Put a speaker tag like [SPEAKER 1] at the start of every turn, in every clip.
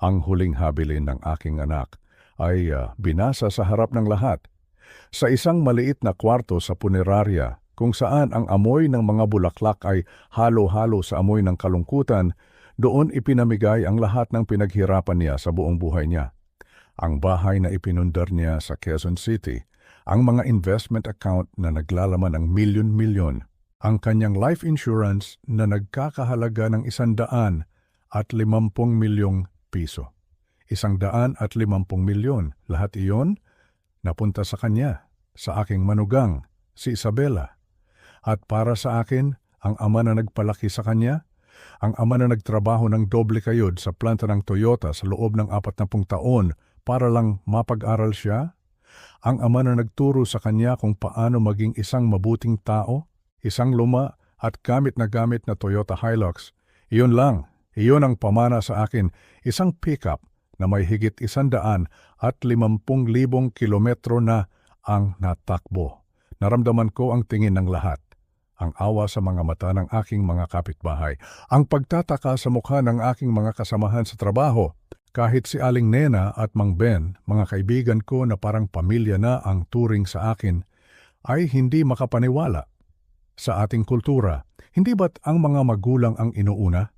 [SPEAKER 1] Ang huling habilin ng aking anak ay binasa sa harap ng lahat. Sa isang maliit na kwarto sa punerarya kung saan ang amoy ng mga bulaklak ay halo-halo sa amoy ng kalungkutan, doon ipinamigay ang lahat ng pinaghirapan niya sa buong buhay niya. Ang bahay na ipinundar niya sa Quezon City, ang mga investment account na naglalaman ng milyon-milyon, ang kanyang life insurance na nagkakahalaga ng 150 milyong piso. 150 milyon, lahat iyon napunta sa kanya, sa aking manugang, si Isabela. At para sa akin, ang ama na nagpalaki sa kanya, ang ama na nagtrabaho ng doble kayod sa planta ng Toyota sa loob ng 40 taon para lang mapag-aral siya, ang ama na nagturo sa kanya kung paano maging isang mabuting tao, isang luma at gamit na Toyota Hilux. Iyon lang, iyon ang pamana sa akin, isang pickup na may higit 150,000 kilometro na ang natakbo. Naramdaman ko ang tingin ng lahat, ang awa sa mga mata ng aking mga kapitbahay, ang pagtataka sa mukha ng aking mga kasamahan sa trabaho, kahit si Aling Nena at Mang Ben, mga kaibigan ko na parang pamilya na ang turing sa akin, ay hindi makapaniwala. Sa ating kultura, hindi ba't ang mga magulang ang inuuna?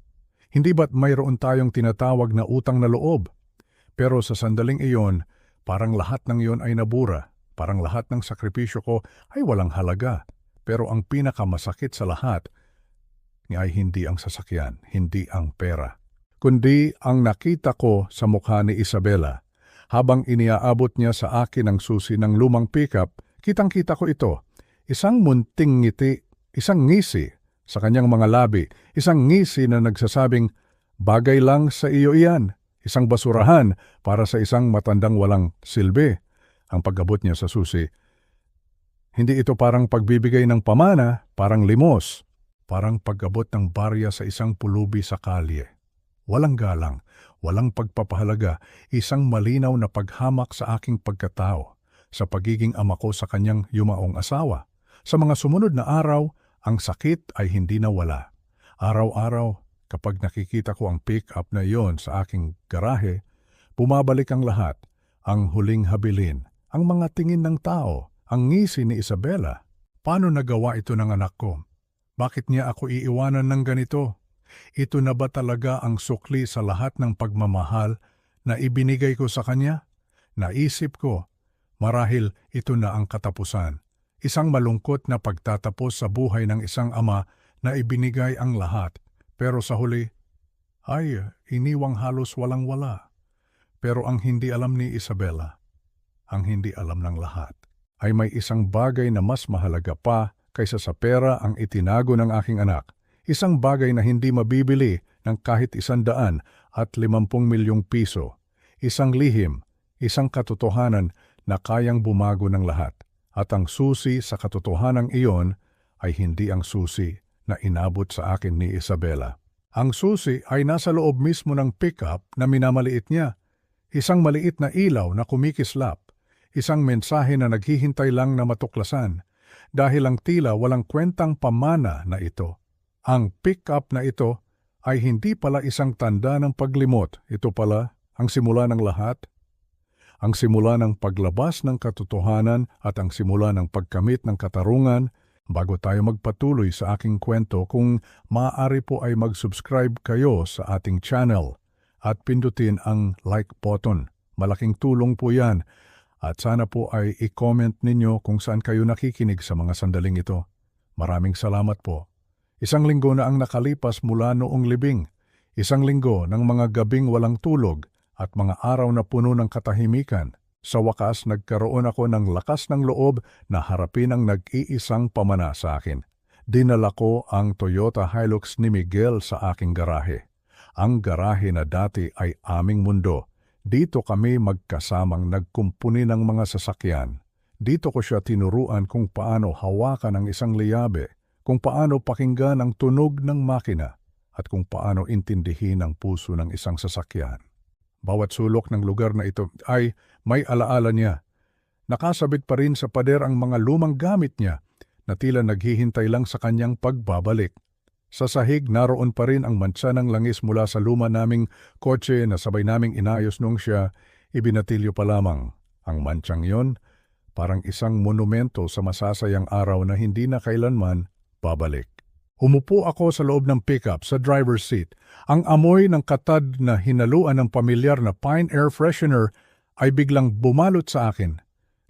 [SPEAKER 1] Hindi ba't mayroon tayong tinatawag na utang na loob? Pero sa sandaling iyon, parang lahat ng iyon ay nabura. Parang lahat ng sakripisyo ko ay walang halaga. Pero ang pinakamasakit sa lahat ay hindi ang sasakyan, hindi ang pera, kundi ang nakita ko sa mukha ni Isabela. Habang iniaabot niya sa akin ang susi ng lumang pickup, kitang-kita ko ito. Isang munting ngiti, isang ngisi sa kanyang mga labi, isang ngisi na nagsasabing, bagay lang sa iyo iyan, isang basurahan para sa isang matandang walang silbi. Ang pag-abot niya sa susi, hindi ito parang pagbibigay ng pamana, parang limos, parang pag-abot ng barya sa isang pulubi sa kalye. Walang galang, walang pagpapahalaga, isang malinaw na paghamak sa aking pagkatao, sa pagiging ama ko sa kanyang yumaong asawa. Sa mga sumunod na araw, ang sakit ay hindi nawala. Araw-araw, kapag nakikita ko ang pick-up na iyon sa aking garahe, bumabalik ang lahat, ang huling habilin, ang mga tingin ng tao, ang ngisi ni Isabela. Paano nagawa ito ng anak ko? Bakit niya ako iiwanan ng ganito? Ito na ba talaga ang sukli sa lahat ng pagmamahal na ibinigay ko sa kanya? Naisip ko, marahil ito na ang katapusan. Isang malungkot na pagtatapos sa buhay ng isang ama na ibinigay ang lahat. Pero sa huli, ay iniwang halos walang-wala. Pero ang hindi alam ni Isabela, ang hindi alam ng lahat, ay may isang bagay na mas mahalaga pa kaysa sa pera ang itinago ng aking anak. Isang bagay na hindi mabibili ng kahit 150 milyong piso. Isang lihim, isang katotohanan na kayang bumago ng lahat. At ang susi sa katotohanan iyon ay hindi ang susi na inabot sa akin ni Isabela. Ang susi ay nasa loob mismo ng pickup na minamaliit niya. Isang maliit na ilaw na kumikislap. Isang mensahe na naghihintay lang na matuklasan. Dahil ang tila walang kwentang pamana na ito. Ang pick-up na ito ay hindi pala isang tanda ng paglimot. Ito pala ang simula ng lahat. Ang simula ng paglabas ng katotohanan at ang simula ng pagkamit ng katarungan. Bago tayo magpatuloy sa aking kwento, kung maaari po ay mag-subscribe kayo sa ating channel at pindutin ang like button. Malaking tulong po yan. At sana po ay i-comment ninyo kung saan kayo nakikinig sa mga sandaling ito. Maraming salamat po. Isang linggo na ang nakalipas mula noong libing. Isang linggo ng mga gabing walang tulog at mga araw na puno ng katahimikan. Sa wakas, nagkaroon ako ng lakas ng loob na harapin ang nag-iisang pamana sa akin. Dinala ko ang Toyota Hilux ni Miguel sa aking garahe. Ang garahe na dati ay aming mundo. Dito kami magkasamang nagkumpuni ng mga sasakyan. Dito ko siya tinuruan kung paano hawakan ang isang liyabe, kung paano pakinggan ang tunog ng makina, at kung paano intindihin ang puso ng isang sasakyan. Bawat sulok ng lugar na ito ay may alaala niya. Nakasabit pa rin sa pader ang mga lumang gamit niya na tila naghihintay lang sa kanyang pagbabalik. Sa sahig naroon pa rin ang mantsa ng langis mula sa luma naming kotse na sabay naming inayos nung siya ibinatilyo pa lamang. Ang mantsang yon, parang isang monumento sa masasayang araw na hindi na kailanman babalik. Umupo ako sa loob ng pickup sa driver's seat. Ang amoy ng katad na hinaluan ng pamilyar na pine air freshener ay biglang bumalot sa akin.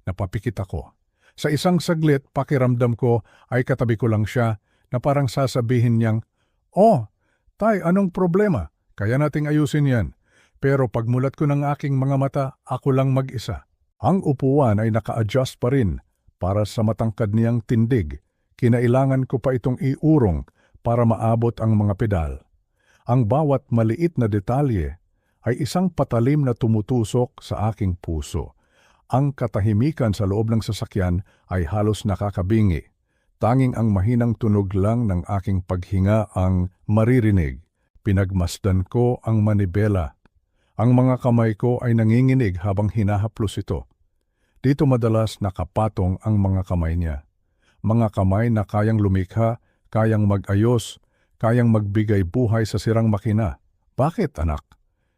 [SPEAKER 1] Napapikit ako. Sa isang saglit, pakiramdam ko ay katabi ko lang siya na parang sasabihin niyang, "Oh, tay, anong problema? Kaya nating ayusin yan." Pero pagmulat ko ng aking mga mata, ako lang mag-isa. Ang upuan ay naka-adjust pa rin para sa matangkad niyang tindig. Kinailangan ko pa itong iurong para maabot ang mga pedal. Ang bawat maliit na detalye ay isang patalim na tumutusok sa aking puso. Ang katahimikan sa loob ng sasakyan ay halos nakakabingi. Tanging ang mahinang tunog lang ng aking paghinga ang maririnig. Pinagmasdan ko ang manibela. Ang mga kamay ko ay nanginginig habang hinahaplos ito. Dito madalas nakapatong ang mga kamay niya. Mga kamay na kayang lumikha, kayang mag-ayos, kayang magbigay buhay sa sirang makina. Bakit, anak?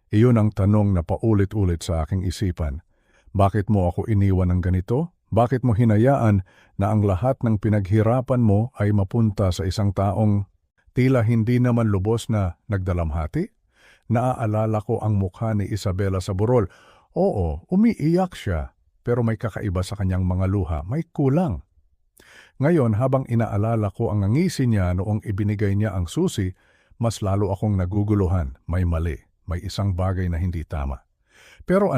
[SPEAKER 1] Iyon ang tanong na paulit-ulit sa aking isipan. Bakit mo ako iniwan ng ganito? Bakit mo hinayaan na ang lahat ng pinaghirapan mo ay mapunta sa isang taong tila hindi naman lubos na nagdalamhati? Naaalala ko ang mukha ni Isabela sa burol. Oo, umiiyak siya, pero may kakaiba sa kanyang mga luha, may kulang. Ngayon, habang inaalala ko ang ngisi niya noong ibinigay niya ang susi, mas lalo akong naguguluhan. May mali, may isang bagay na hindi tama. Pero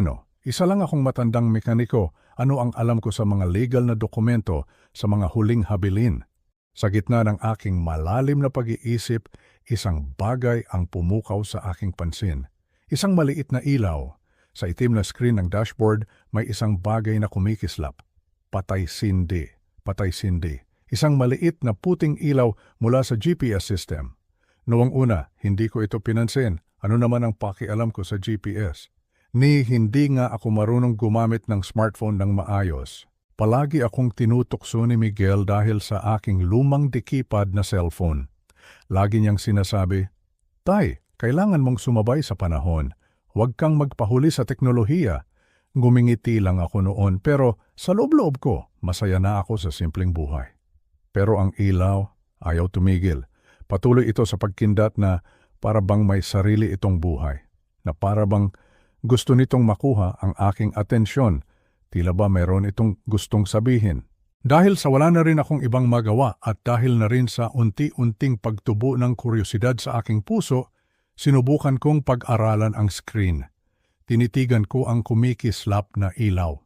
[SPEAKER 1] isa lang akong matandang mekaniko. Ano ang alam ko sa mga legal na dokumento, sa mga huling habilin? Sa gitna ng aking malalim na pag-iisip, isang bagay ang pumukaw sa aking pansin. Isang maliit na ilaw. Sa itim na screen ng dashboard, may isang bagay na kumikislap. Patay sindi. Patay sindi. Isang maliit na puting ilaw mula sa GPS system. Noong una, hindi ko ito pinansin. Ano naman ang pakialam ko sa GPS? Hindi nga ako marunong gumamit ng smartphone ng maayos. Palagi akong tinutukso ni Miguel dahil sa aking lumang dikipad na cellphone. Lagi niyang sinasabi, "Tay, kailangan mong sumabay sa panahon. Huwag kang magpahuli sa teknolohiya." Ngumingiti lang ako noon pero sa loob-loob ko, masaya na ako sa simpleng buhay. Pero ang ilaw, ayaw tumigil. Patuloy ito sa pagkindat na para bang may sarili itong buhay. Na para bang gusto nitong makuha ang aking atensyon. Tila ba mayroon itong gustong sabihin. Dahil sa wala na rin akong ibang magawa at dahil na rin sa unti-unting pagtubo ng kuryosidad sa aking puso, sinubukan kong pag-aralan ang screen. Tinitigan ko ang kumikislap na ilaw.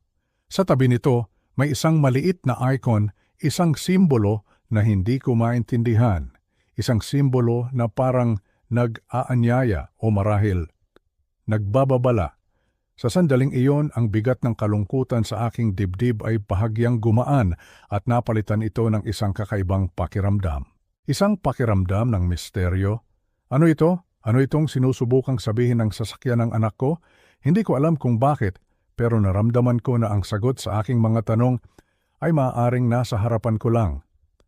[SPEAKER 1] Sa tabi nito, may isang maliit na icon, isang simbolo na hindi ko maintindihan. Isang simbolo na parang nag-aanyaya o marahil nagbababala. Sa sandaling iyon, ang bigat ng kalungkutan sa aking dibdib ay bahagyang gumaan at napalitan ito ng isang kakaibang pakiramdam. Isang pakiramdam ng misteryo. Ano ito? Ano itong sinusubukang sabihin ng sasakyan ng anak ko? Hindi ko alam kung bakit, pero naramdaman ko na ang sagot sa aking mga tanong ay maaaring nasa harapan ko lang.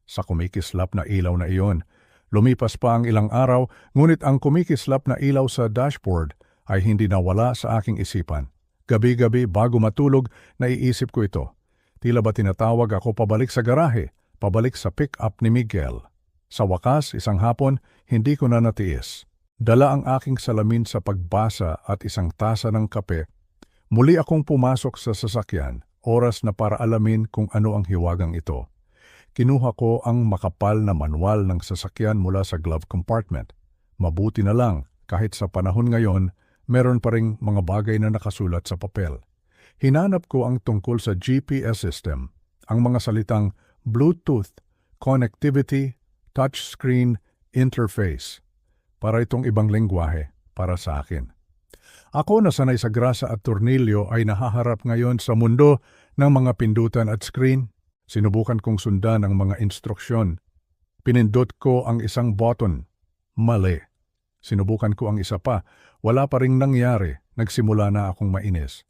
[SPEAKER 1] Sa kumikislap na ilaw na iyon, lumipas pa ang ilang araw, ngunit ang kumikislap na ilaw sa dashboard ay hindi nawala sa aking isipan. Gabi-gabi bago matulog, naiisip ko ito. Tila ba tinatawag ako pabalik sa garahe, pabalik sa pick-up ni Miguel. Sa wakas, isang hapon, hindi ko na natiis. Dala ang aking salamin sa pagbasa at isang tasa ng kape. Muli akong pumasok sa sasakyan, oras na para alamin kung ano ang hiwagang ito. Kinuha ko ang makapal na manual ng sasakyan mula sa glove compartment. Mabuti na lang, kahit sa panahon ngayon, meron pa ring mga bagay na nakasulat sa papel. Hinanap ko ang tungkol sa GPS system, ang mga salitang Bluetooth, connectivity, touchscreen, interface. Para itong ibang lengguwahe para sa akin. Ako na sanay sa grasa at tornilyo ay nahaharap ngayon sa mundo ng mga pindutan at screen. Sinubukan kong sundan ang mga instruksyon. Pinindot ko ang isang button. Mali. Sinubukan ko ang isa pa. Wala pa ring nangyari. Nagsimula na akong mainis.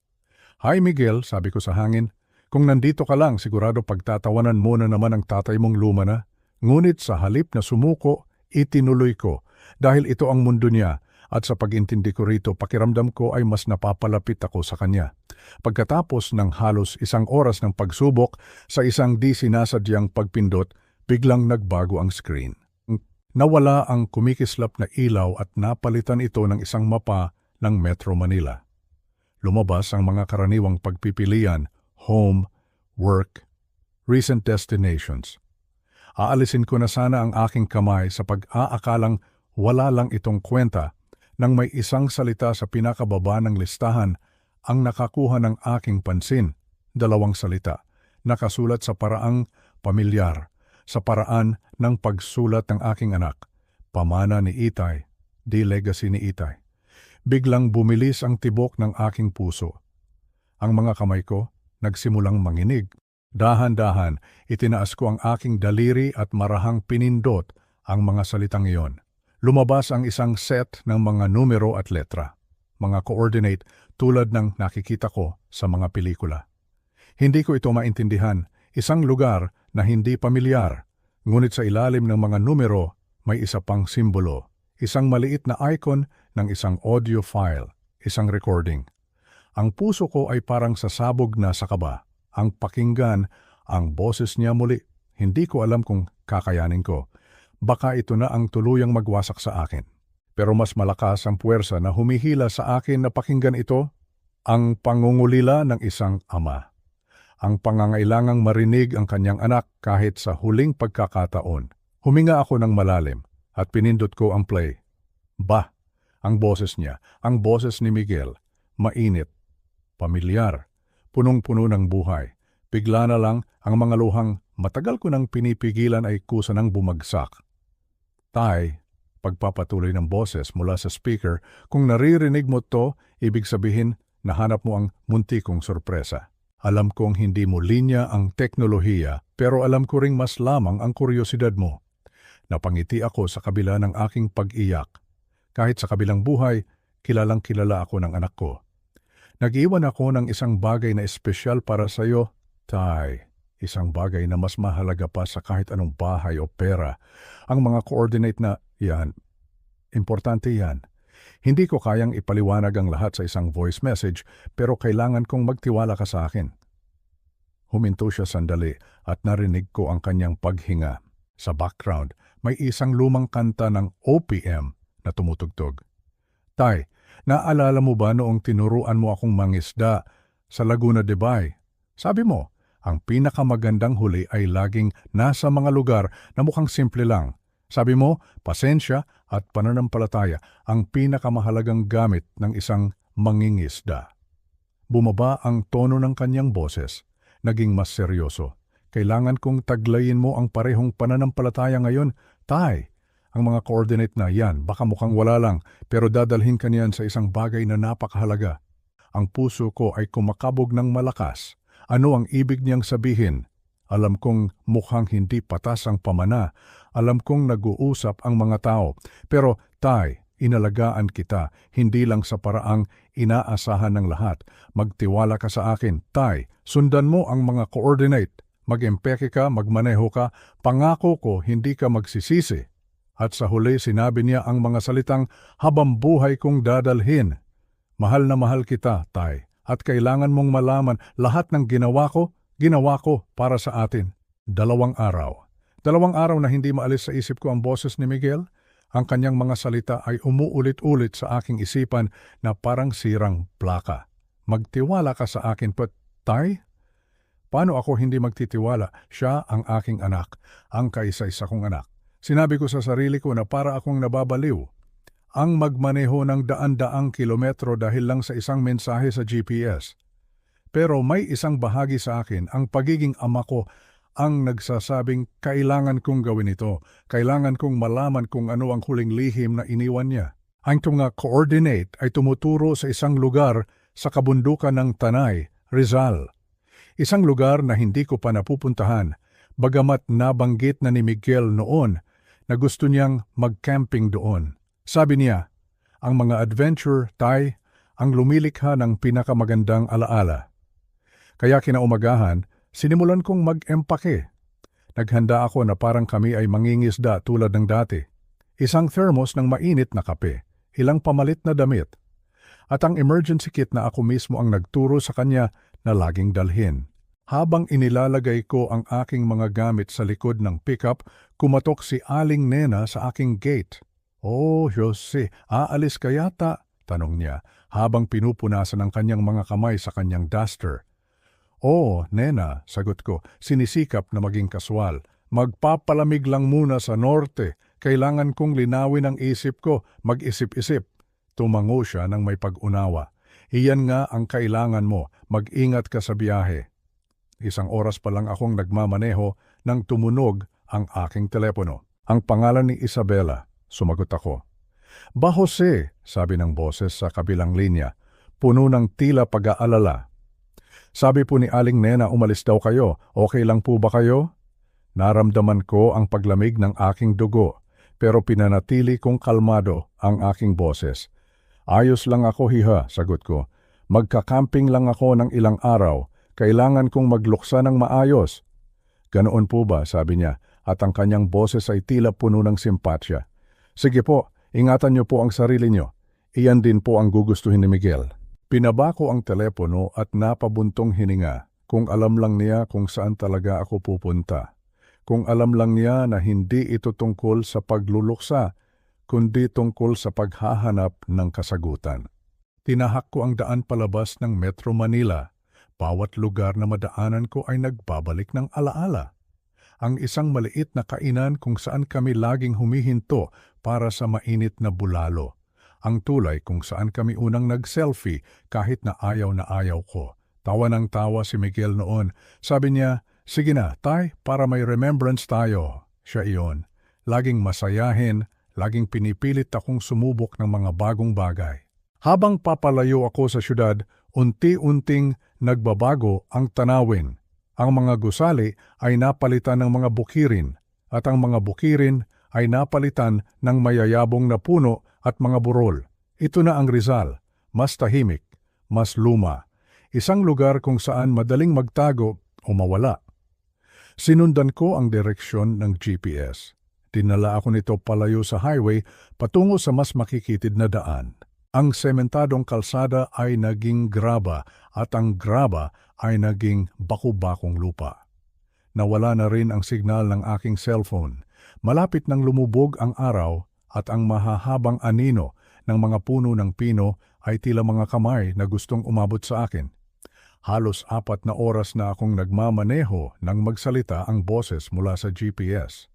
[SPEAKER 1] "Hi Miguel," sabi ko sa hangin. "Kung nandito ka lang, sigurado pagtatawanan mo na naman ang tatay mong luma na." Ngunit sa halip na sumuko, Itinuloy ko dahil ito ang mundo niya at sa pag-intindi ko rito, pakiramdam ko ay mas napapalapit ako sa kanya. Pagkatapos ng halos 1 oras ng pagsubok sa isang di sinasadyang pagpindot, biglang nagbago ang screen. Nawala ang kumikislap na ilaw at napalitan ito ng isang mapa ng Metro Manila. Lumabas ang mga karaniwang pagpipilian, home, work, recent destinations. Aalisin ko na sana ang aking kamay sa pag-aakalang wala lang itong kwenta nang may isang salita sa pinakababa ng listahan ang nakakuha ng aking pansin. 2 salita, nakasulat sa paraang pamilyar, sa paraan ng pagsulat ng aking anak. Pamana ni Itay, di legacy ni Itay. Biglang bumilis ang tibok ng aking puso. Ang mga kamay ko nagsimulang manginig. Dahan-dahan, itinaas ko ang aking daliri at marahang pinindot ang mga salitang iyon. Lumabas ang isang set ng mga numero at letra, mga coordinate tulad ng nakikita ko sa mga pelikula. Hindi ko ito maintindihan, isang lugar na hindi pamilyar, ngunit sa ilalim ng mga numero may isa pang simbolo, isang maliit na icon ng isang audio file, isang recording. Ang puso ko ay parang sasabog na sa kaba. Ang pakinggan, ang boses niya muli. Hindi ko alam kung kakayanin ko. Baka ito na ang tuluyang magwasak sa akin. Pero mas malakas ang puwersa na humihila sa akin na pakinggan ito, ang pangungulila ng isang ama. Ang pangangailangang marinig ang kanyang anak kahit sa huling pagkakataon. Huminga ako ng malalim at pinindot ko ang play. Bah! Ang boses niya, ang boses ni Miguel, mainit, pamilyar, punong-puno ng buhay. Bigla na lang ang mga luhang matagal ko nang pinipigilan ay kusa nang bumagsak. Tay, pagpapatuloy ng boses mula sa speaker, kung naririnig mo to, ibig sabihin nahanap mo ang munti kong sorpresa. Alam kong hindi mo linya ang teknolohiya, pero alam ko ring mas lamang ang kuryosidad mo. Napangiti ako sa kabila ng aking pag-iyak. Kahit sa kabilang buhay, kilalang kilala ako ng anak ko. Nag-iwan ako ng isang bagay na espesyal para sa iyo, Tay. Isang bagay na mas mahalaga pa sa kahit anong bahay o pera. Ang mga coordinate na yan. Importante yan. Hindi ko kayang ipaliwanag ang lahat sa isang voice message, pero kailangan kong magtiwala ka sa akin. Huminto siya sandali at narinig ko ang kanyang paghinga. Sa background, may isang lumang kanta ng OPM na tumutugtog. Tay, naalala mo ba noong tinuruan mo akong mangisda sa Laguna de Bay? Sabi mo, ang pinakamagandang huli ay laging nasa mga lugar na mukhang simple lang. Sabi mo, pasensya at pananampalataya ang pinakamahalagang gamit ng isang mangingisda. Bumaba ang tono ng kanyang boses, naging mas seryoso. Kailangan kong taglayin mo ang parehong pananampalataya ngayon, Tay. Ang mga coordinate na yan, baka mukhang wala lang, pero dadalhin ka niyan sa isang bagay na napakahalaga. Ang puso ko ay kumakabog ng malakas. Ano ang ibig niyang sabihin? Alam kong mukhang hindi patas ang pamana. Alam kong nag-uusap ang mga tao. Pero, Tay, inalagaan kita, hindi lang sa paraang inaasahan ng lahat. Magtiwala ka sa akin, Tay. Sundan mo ang mga coordinate. Mag-empeke ka, magmaneho ka. Pangako ko, hindi ka magsisisi. At sa huli sinabi niya ang mga salitang habang buhay kong dadalhin. Mahal na mahal kita, Tay, at kailangan mong malaman lahat ng ginawa ko para sa atin. 2 araw. 2 araw na hindi maalis sa isip ko ang boses ni Miguel. Ang kanyang mga salita ay umuulit-ulit sa aking isipan na parang sirang plaka. Magtiwala ka sa akin, Tay? Paano ako hindi magtitiwala? Siya ang aking anak, ang kaisa-isa kong anak. Sinabi ko sa sarili ko na para akong nababaliw. Ang magmaneho ng daan-daang kilometro dahil lang sa isang mensahe sa GPS. Pero may isang bahagi sa akin, ang pagiging ama ko, ang nagsasabing kailangan kong gawin ito. Kailangan kong malaman kung ano ang huling lihim na iniwan niya. Ang mga coordinate ay tumuturo sa isang lugar sa kabundukan ng Tanay, Rizal. Isang lugar na hindi ko pa napupuntahan, bagamat nabanggit na ni Miguel noon na gusto niyang mag-camping doon. Sabi niya, ang mga adventure, Tay, ang lumilikha ng pinakamagandang alaala. Kaya kinaumagahan, sinimulan kong mag-empake. Naghanda ako na parang kami ay mangingisda tulad ng dati. isang thermos ng mainit na kape, ilang pamalit na damit, at ang emergency kit na ako mismo ang nagturo sa kanya na laging dalhin. Habang inilalagay ko ang aking mga gamit sa likod ng pickup, kumatok si Aling Nena sa aking gate. "Oh, Jose, aalis ka yata?" tanong niya habang pinupunasan ang kanyang mga kamay sa kanyang duster. "Oh, Nena," sagot ko, sinisikap na maging kaswal. "Magpapalamig lang muna sa norte. Kailangan kong linawin ang isip ko, mag-isip-isip." Tumango siya ng may pag-unawa. "Iyan nga ang kailangan mo, mag-ingat ka sa biyahe." Isang oras pa lang akong nagmamaneho nang tumunog ang aking telepono. Ang pangalan ni Isabela, sumagot ako. "Ba Jose," sabi ng boses sa kabilang linya, puno ng tila pag-aalala. "Sabi po ni Aling Nena umalis daw kayo, okay lang po ba kayo?" Naramdaman ko ang paglamig ng aking dugo, pero pinanatili kong kalmado ang aking boses. "Ayos lang ako, hiha," sagot ko. "Magka-camping lang ako ng ilang araw. Kailangan kong magluksa ng maayos." "Ganoon po ba?" sabi niya, at ang kanyang boses ay tila puno ng simpatsya. "Sige po, ingatan niyo po ang sarili niyo. Iyan din po ang gugustuhin ni Miguel." Pinaba ko ang telepono at napabuntong hininga. Kung alam lang niya kung saan talaga ako pupunta. Kung alam lang niya na hindi ito tungkol sa pagluluksa, kundi tungkol sa paghahanap ng kasagutan. Tinahak ko ang daan palabas ng Metro Manila. Bawat lugar na madaanan ko ay nagbabalik ng alaala. Ang isang maliit na kainan kung saan kami laging humihinto para sa mainit na bulalo. Ang tulay kung saan kami unang nag-selfie kahit na ayaw ko. Tawa ng tawa si Miguel noon. Sabi niya, "Sige na, tay, para may remembrance tayo." Siya iyon. Laging masayahin, laging pinipilit akong sumubok ng mga bagong bagay. Habang papalayo ako sa syudad, unti-unting nagbabago ang tanawin. Ang mga gusali ay napalitan ng mga bukirin, at ang mga bukirin ay napalitan ng mayayabong na puno at mga burol. Ito na ang Rizal, mas tahimik, mas luma. Isang lugar kung saan madaling magtago o mawala. Sinundan ko ang direksyon ng GPS. Dinala ako nito palayo sa highway patungo sa mas makikitid na daan. Ang sementadong kalsada ay naging graba at ang graba ay naging baku-bakong lupa. Nawala na rin ang signal ng aking cellphone. Malapit nang lumubog ang araw at ang mahahabang anino ng mga puno ng pino ay tila mga kamay na gustong umabot sa akin. Halos 4 na oras na akong nagmamaneho nang magsalita ang boses mula sa GPS.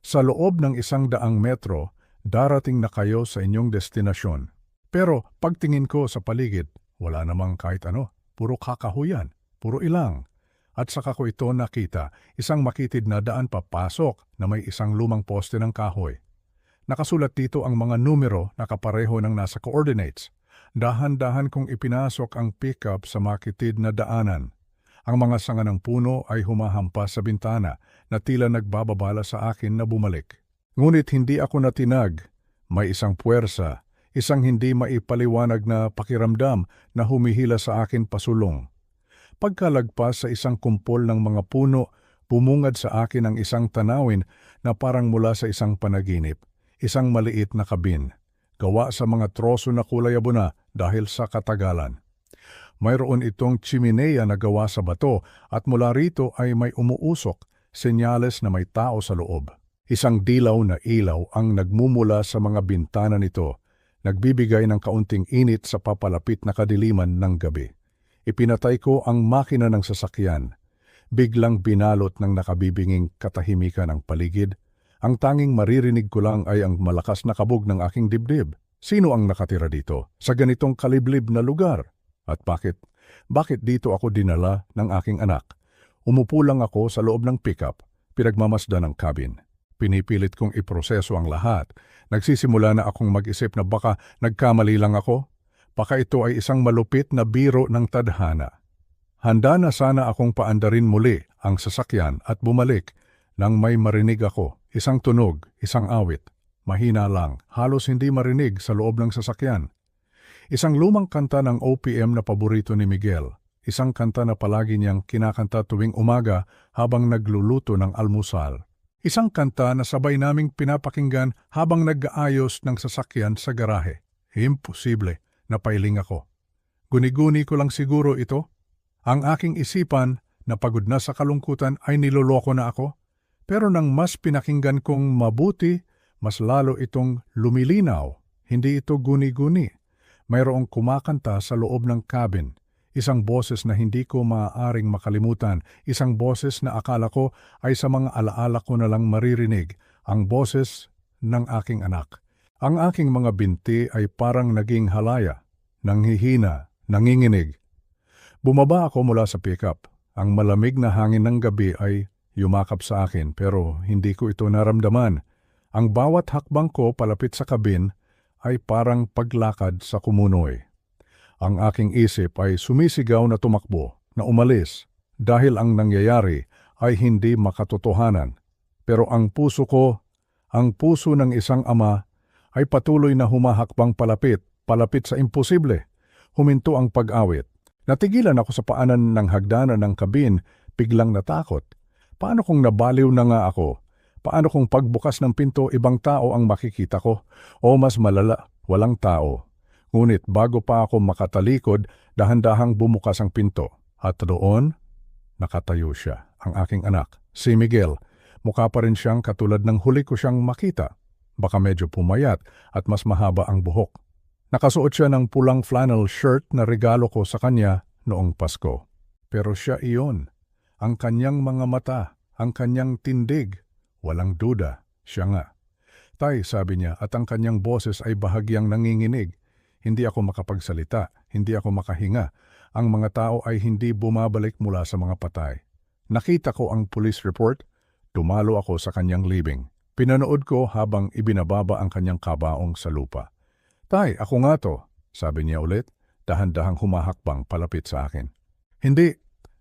[SPEAKER 1] "Sa loob ng 100 metro, darating na kayo sa inyong destinasyon." Pero pagtingin ko sa paligid, wala namang kahit ano. Puro kakahuyan, puro ilang. At saka ko ito nakita, isang makitid na daan papasok na may isang lumang poste ng kahoy. Nakasulat dito ang mga numero na kapareho ng nasa coordinates. Dahan-dahan kong ipinasok ang pickup sa makitid na daanan. Ang mga sanga ng puno ay humahampas sa bintana na tila nagbababala sa akin na bumalik. Ngunit hindi ako natinag. May isang puwersa, isang hindi maipaliwanag na pakiramdam na humihila sa akin pasulong. Pagkalagpas sa isang kumpol ng mga puno, bumungad sa akin ang isang tanawin na parang mula sa isang panaginip. Isang maliit na kabin, gawa sa mga troso na kulay abuna dahil sa katagalan. Mayroon itong chimenea na gawa sa bato at mula rito ay may umuusok, senyales na may tao sa loob. Isang dilaw na ilaw ang nagmumula sa mga bintana nito, nagbibigay ng kaunting init sa papalapit na kadiliman ng gabi. Ipinatay ko ang makina ng sasakyan. Biglang binalot ng nakabibinging katahimikan ang paligid. Ang tanging maririnig ko lang ay ang malakas na kabog ng aking dibdib. Sino ang nakatira dito, sa ganitong kaliblib na lugar? At bakit dito ako dinala ng aking anak? Umupo lang ako sa loob ng pickup, pinagmamasdan ng cabin. Pinipilit kong iproseso ang lahat. Nagsisimula na akong mag-isip na baka nagkamali lang ako. Baka ito ay isang malupit na biro ng tadhana. Handa na sana akong paandarin muli ang sasakyan at bumalik nang may marinig ako. Isang tunog, isang awit. Mahina lang, halos hindi marinig sa loob ng sasakyan. Isang lumang kanta ng OPM na paborito ni Miguel. Isang kanta na palagi niyang kinakanta tuwing umaga habang nagluluto ng almusal. Isang kanta na sabay naming pinapakinggan habang nag-aayos ng sasakyan sa garahe. Imposible, napailing ako. Guni-guni ko lang siguro ito. Ang aking isipan na pagod na sa kalungkutan ay niloloko na ako. Pero nang mas pinakinggan kong mabuti, mas lalo itong lumilinaw. Hindi ito guni-guni. Mayroong kumakanta sa loob ng cabin. Isang boses na hindi ko maaaring makalimutan. Isang boses na akala ko ay sa mga alaala ko na lang maririnig. Ang boses ng aking anak. Ang aking mga binti ay parang naging halaya, nanghihina, nanginginig. Bumaba ako mula sa pickup. Ang malamig na hangin ng gabi ay yumakap sa akin pero hindi ko ito naramdaman. Ang bawat hakbang ko palapit sa kabin ay parang paglakad sa kumunoy. Ang aking isip ay sumisigaw na tumakbo, na umalis, dahil ang nangyayari ay hindi makatotohanan. Pero ang puso ko, ang puso ng isang ama, ay patuloy na humahakbang palapit sa imposible. Huminto ang pag-awit. Natigilan ako sa paanan ng hagdanan ng kabin, biglang natakot. Paano kung nabaliw na nga ako? Paano kung pagbukas ng pinto ibang tao ang makikita ko? O mas malala, walang tao. Ngunit bago pa ako makatalikod, dahan-dahang bumukas ang pinto. At doon, nakatayo siya, ang aking anak, si Miguel. Mukha pa rin siyang katulad ng huli ko siyang makita. Baka medyo pumayat at mas mahaba ang buhok. Nakasuot siya ng pulang flannel shirt na regalo ko sa kanya noong Pasko. Pero siya iyon. Ang kanyang mga mata, ang kanyang tindig. Walang duda, siya nga. Tay, sabi niya, at ang kanyang boses ay bahagyang nanginginig. Hindi ako makapagsalita, hindi ako makahinga. Ang mga tao ay hindi bumabalik mula sa mga patay. Nakita ko ang police report, dumalo ako sa kanyang libing. Pinanood ko habang ibinababa ang kanyang kabaong sa lupa. Tay, ako nga to, sabi niya ulit, dahan-dahang humahakbang palapit sa akin. Hindi,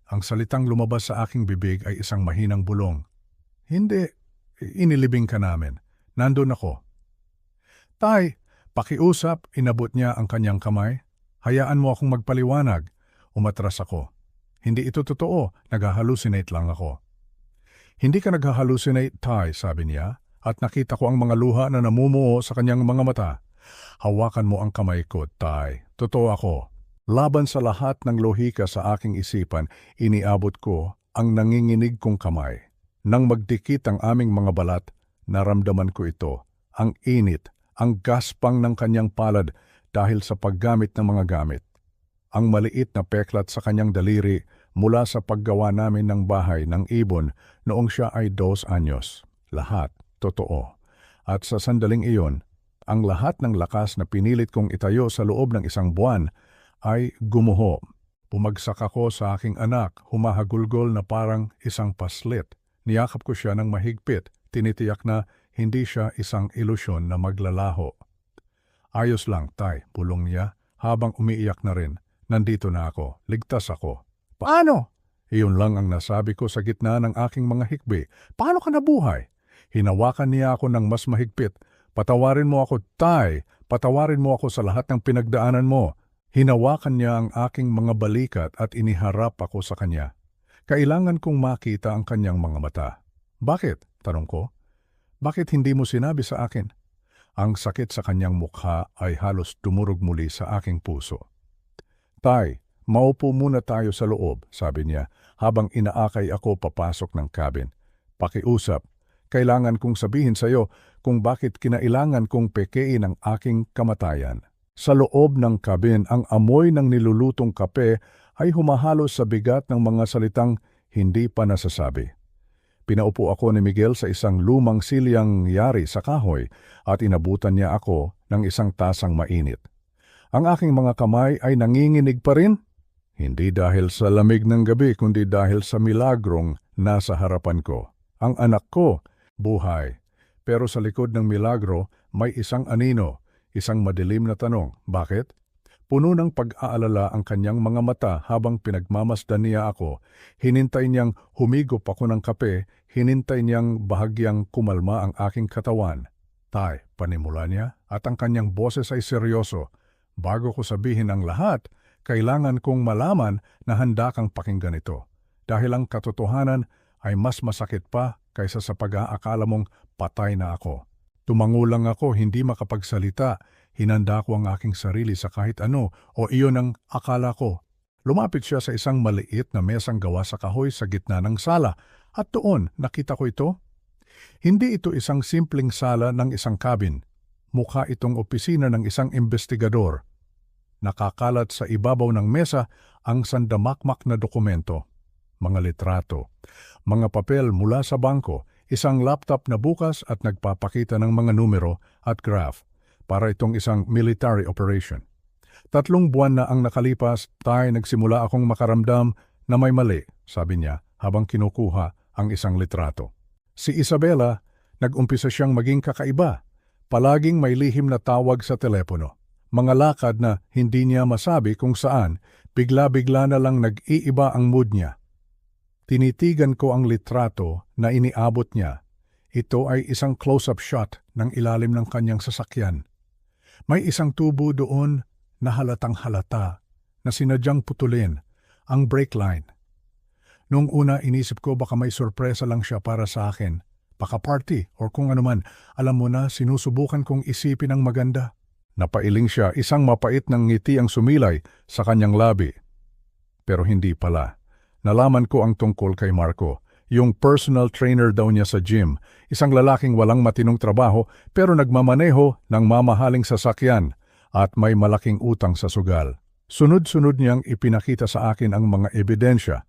[SPEAKER 1] ang salitang lumabas sa aking bibig ay isang mahinang bulong. Hindi, inilibing ka namin. Nandun ako. Tay, pakiusap, inabot niya ang kanyang kamay. Hayaan mo akong magpaliwanag. Umatras ako. Hindi ito totoo, nag-hallucinate lang ako. Hindi ka nag-hallucinate, Tay, sabi niya, at nakita ko ang mga luha na namumuo sa kanyang mga mata. Hawakan mo ang kamay ko, Tay. Totoo ako. Laban sa lahat ng lohika sa aking isipan, iniabot ko ang nanginginig kong kamay. Nang magdikit ang aming mga balat, naramdaman ko ito, ang init, ang gaspang ng kanyang palad dahil sa paggamit ng mga gamit. Ang maliit na peklat sa kanyang daliri mula sa paggawa namin ng bahay ng ibon noong siya ay 2 anyos. Lahat, totoo. At sa sandaling iyon, ang lahat ng lakas na pinilit kong itayo sa loob ng 1 buwan ay gumuho. Bumagsak ako sa aking anak, humahagulgol na parang isang paslit. Niyakap ko siya ng mahigpit, tinitiyak na hindi siya isang ilusyon na maglalaho. Ayos lang, Tay, bulong niya, habang umiiyak na rin. Nandito na ako, ligtas ako. Paano? Iyon lang ang nasabi ko sa gitna ng aking mga hikbi. Paano ka nabuhay? Hinawakan niya ako ng mas mahigpit. Patawarin mo ako, Tay. Patawarin mo ako sa lahat ng pinagdaanan mo. Hinawakan niya ang aking mga balikat at iniharap ako sa kanya. Kailangan kong makita ang kanyang mga mata. Bakit? Tanong ko. Bakit hindi mo sinabi sa akin? Ang sakit sa kanyang mukha ay halos dumurog muli sa aking puso. Tay, maupo muna tayo sa loob, sabi niya, habang inaakay ako papasok ng cabin. Pakiusap, kailangan kong sabihin sa iyo kung bakit kinailangan kong pekein ang aking kamatayan. Sa loob ng cabin, ang amoy ng nilulutong kape ay humahalos sa bigat ng mga salitang hindi pa nasasabi. Pinaupo ako ni Miguel sa isang lumang silyang yari sa kahoy at inabutan niya ako ng isang tasang mainit. Ang aking mga kamay ay nanginginig pa rin. Hindi dahil sa lamig ng gabi kundi dahil sa milagrong nasa harapan ko. Ang anak ko, buhay. Pero sa likod ng milagro may isang anino, isang madilim na tanong. Bakit? Puno ng pag-aalala ang kanyang mga mata habang pinagmamasdan niya ako. Hinintay niyang humigop ako ng kape, hinintay niyang bahagyang kumalma ang aking katawan. Tay, panimula niya, at ang kanyang boses ay seryoso. Bago ko sabihin ang lahat, kailangan kong malaman na handa kang pakinggan ito. Dahil ang katotohanan ay mas masakit pa kaysa sa pag-aakala mong patay na ako. Tumangulang ako, hindi makapagsalita. Hinanda ko ang aking sarili sa kahit ano o iyon ang akala ko. Lumapit siya sa isang maliit na mesang gawa sa kahoy sa gitna ng sala at doon nakita ko ito. Hindi ito isang simpleng sala ng isang cabin. Mukha itong opisina ng isang investigador. Nakakalat sa ibabaw ng mesa ang sandamakmak na dokumento, mga litrato, mga papel mula sa bangko, isang laptop na bukas at nagpapakita ng mga numero at graph para itong isang military operation. 3 buwan na ang nakalipas, nagsimula akong makaramdam na may mali, sabi niya habang kinukuha ang isang litrato. Si Isabela, nag-umpisa siyang maging kakaiba. Palaging may lihim na tawag sa telepono. Mga lakad na hindi niya masabi kung saan, bigla-bigla na lang nag-iiba ang mood niya. Tinitigan ko ang litrato na iniabot niya. Ito ay isang close-up shot ng ilalim ng kanyang sasakyan. May isang tubo doon na halatang halata na sinadyang putulin ang brake line. Noong una inisip ko baka may sorpresa lang siya para sa akin, baka party or kung anuman. Alam mo na, sinusubukan kong isipin ang maganda. Napailing siya, isang mapait ng ngiti ang sumilay sa kanyang labi. Pero hindi pala. Nalaman ko ang tungkol kay Marco. Yung personal trainer daw niya sa gym, isang lalaking walang matinong trabaho pero nagmamaneho ng mamahaling sasakyan at may malaking utang sa sugal. Sunod-sunod niyang ipinakita sa akin ang mga ebidensya,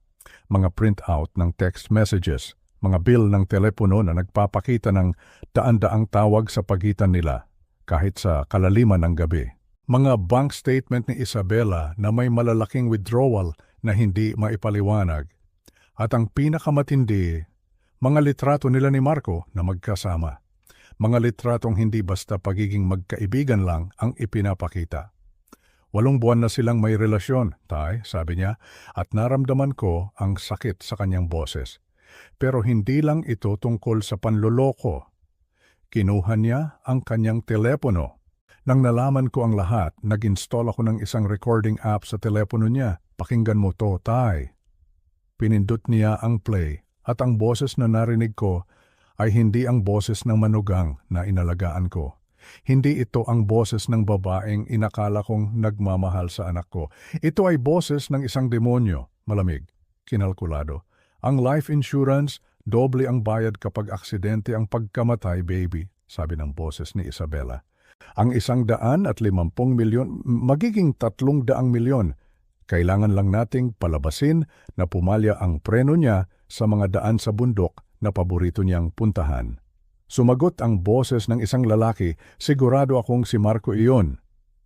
[SPEAKER 1] mga printout ng text messages, mga bill ng telepono na nagpapakita ng daan-daang tawag sa pagitan nila kahit sa kalaliman ng gabi. Mga bank statement ni Isabela na may malalaking withdrawal na hindi maipaliwanag. At ang pinakamatindi, mga litrato nila ni Marco na magkasama. Mga litratong hindi basta pagiging magkaibigan lang ang ipinapakita. 8 buwan na silang may relasyon, sabi niya, at naramdaman ko ang sakit sa kanyang boses. Pero hindi lang ito tungkol sa panloloko. Kinuha niya ang kanyang telepono. Nang nalaman ko ang lahat, nag-install ako ng isang recording app sa telepono niya. Pakinggan mo to, Pinindot niya ang play at ang boses na narinig ko ay hindi ang boses ng manugang na inalagaan ko. Hindi ito ang boses ng babaeng inakala kong nagmamahal sa anak ko. Ito ay boses ng isang demonyo, malamig, kinalkulado. Ang life insurance, doble ang bayad kapag aksidente ang pagkamatay, baby, sabi ng boses ni Isabela. Ang 150 milyon, magiging 300 milyon. Kailangan lang nating palabasin na pumalya ang preno niya sa mga daan sa bundok na paborito niyang puntahan. Sumagot ang boses ng isang lalaki, sigurado akong si Marco iyon.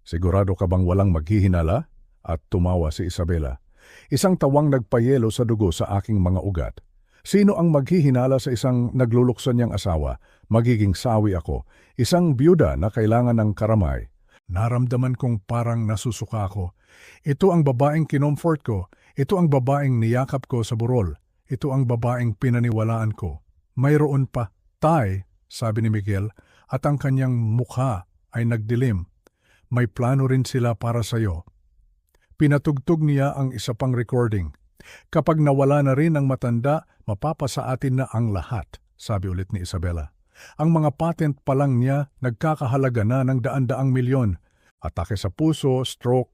[SPEAKER 1] Sigurado ka bang walang maghihinala? At tumawa si Isabela. Isang tawang nagpayelo sa dugo sa aking mga ugat. Sino ang maghihinala sa isang nagluluksan niyang asawa? Magiging sawi ako. Isang byuda na kailangan ng karamay. Naramdaman kong parang nasusuka ako. Ito ang babaeng kinomfort ko. Ito ang babaeng niyakap ko sa burol. Ito ang babaeng pinaniwalaan ko. Mayroon pa, sabi ni Miguel, at ang kanyang mukha ay nagdilim. May plano rin sila para sa iyo. Pinatugtog niya ang isa pang recording. Kapag nawala na rin ang matanda, mapapasa atin na ang lahat, sabi ulit ni Isabela. Ang mga patent pa lang niya nagkakahalaga na ng daan-daang milyon. Atake sa puso, stroke,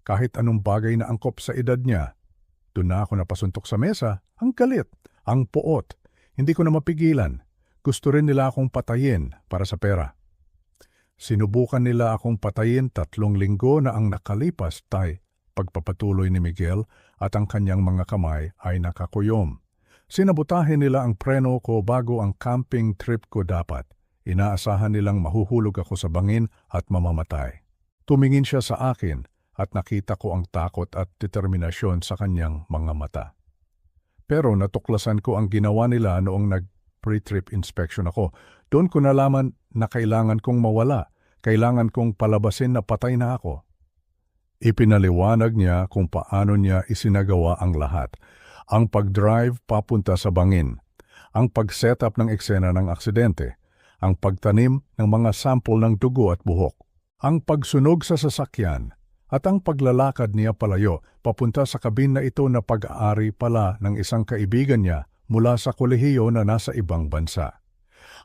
[SPEAKER 1] kahit anong bagay na angkop sa edad niya. Doon na ako napasuntok sa mesa, ang galit, ang poot. Hindi ko na mapigilan. Gusto rin nila akong patayin para sa pera. Sinubukan nila akong patayin 3 linggo na ang nakalipas, pagpapatuloy ni Miguel at ang kanyang mga kamay ay nakakuyom. Sinabutahin nila ang preno ko bago ang camping trip ko dapat. Inaasahan nilang mahuhulog ako sa bangin at mamamatay. Tumingin siya sa akin at nakita ko ang takot at determinasyon sa kanyang mga mata. Pero natuklasan ko ang ginawa nila noong nag-pre-trip inspection ako. Doon ko nalaman na kailangan kong mawala. Kailangan kong palabasin na patay na ako. Ipinaliwanag niya kung paano niya isinagawa ang lahat. Ang pag-drive papunta sa bangin, ang pag-setup ng eksena ng aksidente, ang pagtanim ng mga sample ng dugo at buhok, ang pagsunog sa sasakyan, at ang paglalakad niya palayo papunta sa kabin na ito na pag-aari pala ng isang kaibigan niya mula sa kolehiyo na nasa ibang bansa.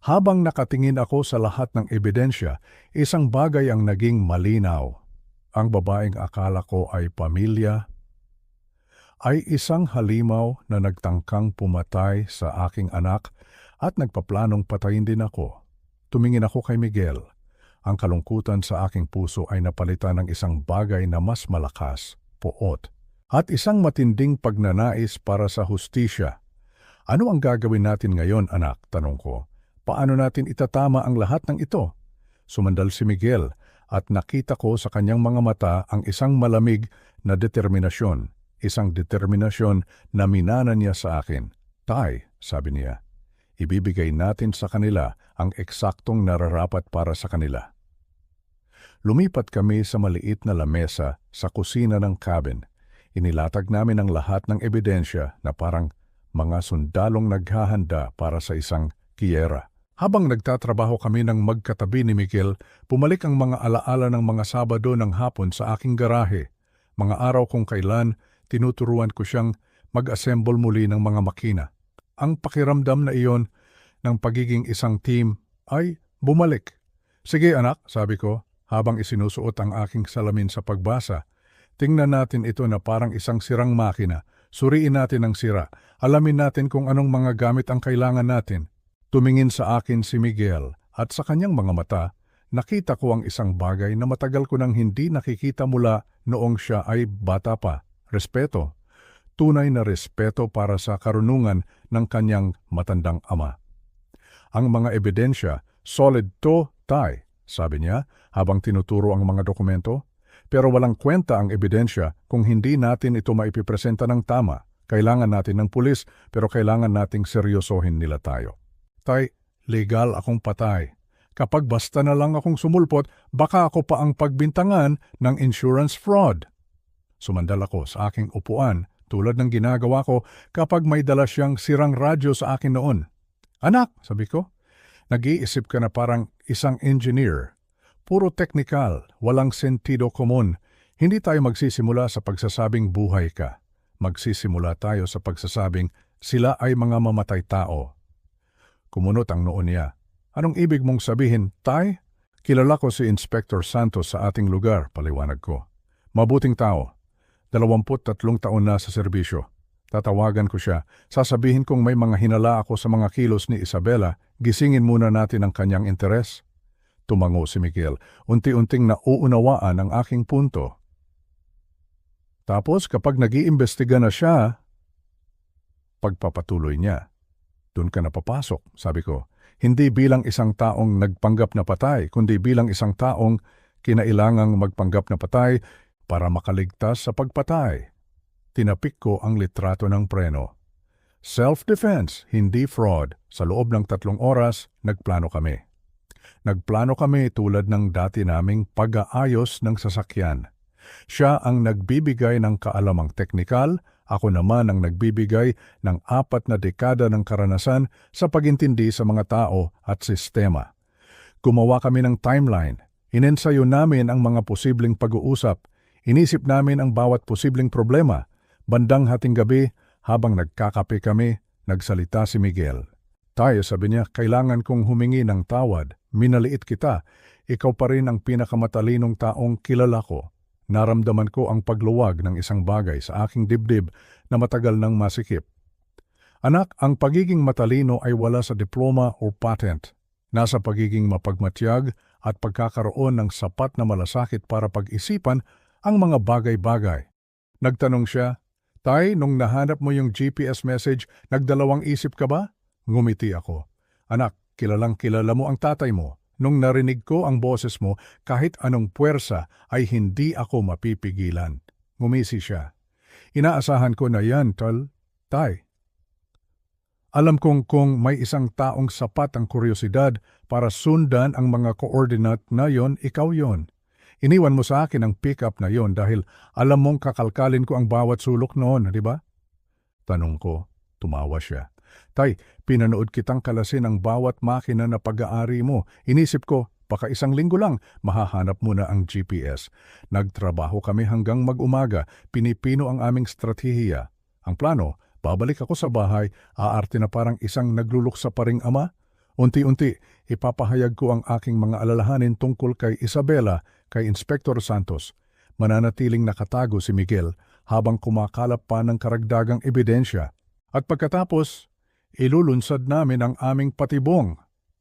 [SPEAKER 1] Habang nakatingin ako sa lahat ng ebidensya, isang bagay ang naging malinaw. Ang babaeng akala ko ay pamilya, ay isang halimaw na nagtangkang pumatay sa aking anak at nagpaplanong patayin din ako. Tumingin ako kay Miguel. Ang kalungkutan sa aking puso ay napalitan ng isang bagay na mas malakas, poot, at isang matinding pagnanais para sa hustisya. Ano ang gagawin natin ngayon, anak? Tanong ko. Paano natin itatama ang lahat ng ito? Sumandal si Miguel at nakita ko sa kanyang mga mata ang isang malamig na determinasyon. Isang determinasyon na minana niya sa akin. Tay, sabi niya, ibibigay natin sa kanila ang eksaktong nararapat para sa kanila. Lumipat kami sa maliit na lamesa sa kusina ng cabin. Inilatag namin ang lahat ng ebidensya na parang mga sundalong naghahanda para sa isang giyera. Habang nagtatrabaho kami ng magkatabi ni Miguel, pumalik ang mga alaala ng mga Sabado ng hapon sa aking garahe. Mga araw kung kailan, tinuturuan ko siyang mag-assemble muli ng mga makina. Ang pakiramdam na iyon ng pagiging isang team ay bumalik. Sige anak, sabi ko, habang isinusuot ang aking salamin sa pagbasa. Tingnan natin ito na parang isang sirang makina. Suriin natin ang sira. Alamin natin kung anong mga gamit ang kailangan natin. Tumingin sa akin si Miguel at sa kanyang mga mata, nakita ko ang isang bagay na matagal ko nang hindi nakikita mula noong siya ay bata pa. Respeto. Tunay na respeto para sa karunungan ng kanyang matandang ama. Ang mga ebidensya, solid to, tay, sabi niya habang tinuturo ang mga dokumento. Pero walang kwenta ang ebidensya kung hindi natin ito maipipresenta ng tama. Kailangan natin ng pulis pero kailangan nating seryosohin nila tayo. Tay, legal akong patay. Kapag basta na lang akong sumulpot, baka ako pa ang pagbintangan ng insurance fraud. Sumandal ako sa aking upuan tulad ng ginagawa ko kapag may dala siyang sirang radyo sa akin noon. Anak, sabi ko, nag-iisip ka na parang isang engineer. Puro technical, walang sentido komon. Hindi tayo magsisimula sa pagsasabing buhay ka. Magsisimula tayo sa pagsasabing sila ay mga mamatay tao. Kumunot ang noon niya. Anong ibig mong sabihin, tay? Kilala ko si Inspector Santos sa ating lugar, paliwanag ko. Mabuting tao. 23 taon na sa serbisyo. Tatawagan ko siya. Sasabihin kong may mga hinala ako sa mga kilos ni Isabela, gisingin muna natin ang kanyang interes. Tumango si Miguel. Unti-unting nauunawaan ang aking punto. Tapos kapag nag-iimbestiga na siya, pagpapatuloy niya. Doon ka na papasok, sabi ko. Hindi bilang isang taong nagpanggap na patay, kundi bilang isang taong kinailangang magpanggap na patay para makaligtas sa pagpatay. Tinapik ko ang litrato ng preno. Self-defense, hindi fraud. Sa loob ng 3 oras, nagplano kami. Nagplano kami tulad ng dati naming pag-aayos ng sasakyan. Siya ang nagbibigay ng kaalamang teknikal, ako naman ang nagbibigay ng 4 na dekada ng karanasan sa pagintindi sa mga tao at sistema. Gumawa kami ng timeline. Inensayo namin ang mga posibleng pag-uusap. Inisip namin ang bawat posibleng problema. Bandang hating gabi, habang nagkakape kami, nagsalita si Miguel. Tayo, sabi niya, kailangan kong humingi ng tawad. Minaliit kita. Ikaw pa rin ang pinakamatalinong taong kilala ko. Naramdaman ko ang pagluwag ng isang bagay sa aking dibdib na matagal nang masikip. Anak, ang pagiging matalino ay wala sa diploma o patent. Nasa pagiging mapagmatyag at pagkakaroon ng sapat na malasakit para pag-isipan ang mga bagay-bagay. Nagtanong siya, Tay, nung nahanap mo yung GPS message, nagdalawang isip ka ba? Ngumiti ako. Anak, kilalang kilala mo ang tatay mo. Nung narinig ko ang boses mo, kahit anong puwersa ay hindi ako mapipigilan. Ngumisi siya. Inaasahan ko na yan, tay. Alam kong kung may isang taong sapat ang kuryosidad para sundan ang mga coordinate na yon, ikaw yon. Iniwan mo sa akin ang pick-up na yon dahil alam mong kakalkalin ko ang bawat sulok noon, di ba? Tanong ko, tumawa siya. Tay, pinanood kitang kalasin ang bawat makina na pag-aari mo. Inisip ko, baka isang linggo lang, mahahanap mo na ang GPS. Nagtrabaho kami hanggang mag-umaga, pinipino ang aming stratehiya. Ang plano, Babalik ako sa bahay, aarte na parang isang nagluluksa pa ring ama. Unti-unti, ipapahayag ko ang aking mga alalahanin tungkol kay Isabela, kay Inspektor Santos. Mananatiling nakatago si Miguel habang kumakalap pa ng karagdagang ebidensya. At pagkatapos, ilulunsad namin ang aming patibong.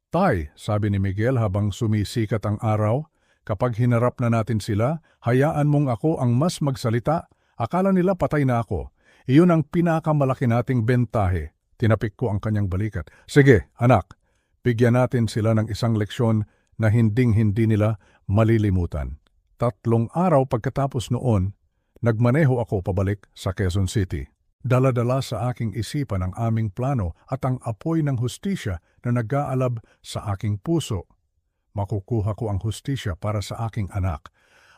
[SPEAKER 1] Tay, sabi ni Miguel habang sumisikat ang araw, kapag hinarap na natin sila, hayaan mong ako ang mas magsalita. Akala nila patay na ako. Iyon ang pinakamalaki nating bentahe. Tinapik ko ang kanyang balikat. Sige, anak. Bigyan natin sila ng isang leksyon na hinding-hindi nila malilimutan. 3 araw pagkatapos noon, nagmaneho ako pabalik sa Quezon City. Dala-dala sa aking isipan ang aming plano at ang apoy ng hustisya na nag-aalab sa aking puso. Makukuha ko ang hustisya para sa aking anak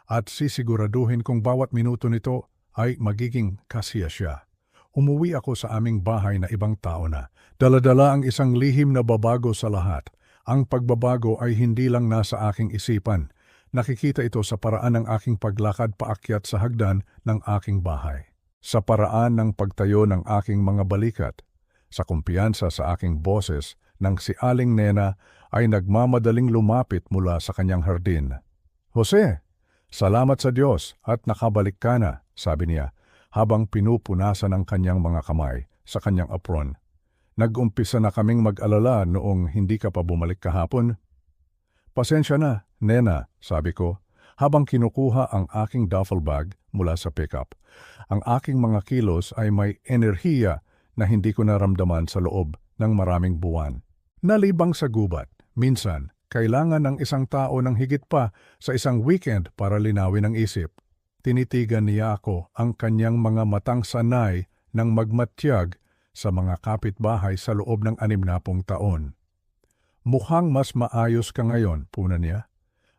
[SPEAKER 1] at sisiguraduhin kong bawat minuto nito ay magiging kasiya siya. Umuwi ako sa aming bahay na ibang tao na. Dala-dala ang isang lihim na babago sa lahat. Ang pagbabago ay hindi lang nasa aking isipan. Nakikita ito sa paraan ng aking paglakad paakyat sa hagdan ng aking bahay. Sa paraan ng pagtayo ng aking mga balikat. Sa kumpiyansa sa aking boses nang si Aling Nena ay nagmamadaling lumapit mula sa kanyang hardin. Jose, salamat sa Diyos at nakabalik ka na, sabi niya, habang pinupunasan ang kanyang mga kamay sa kanyang apron. Nag-umpisa na kaming mag-alala noong hindi ka pa bumalik kahapon. Pasensya na, Nena, sabi ko, habang kinukuha ang aking duffel bag mula sa pickup. Ang aking mga kilos ay may enerhiya na hindi ko naramdaman sa loob ng maraming buwan. Nalibang sa gubat, minsan, kailangan ng isang tao ng higit pa sa isang weekend para linawin ang isip. Tinitigan niya ako ang kanyang mga matang sanay ng magmatyag sa mga kapitbahay sa loob ng 60 taon. Mukhang mas maayos ka ngayon, puna niya.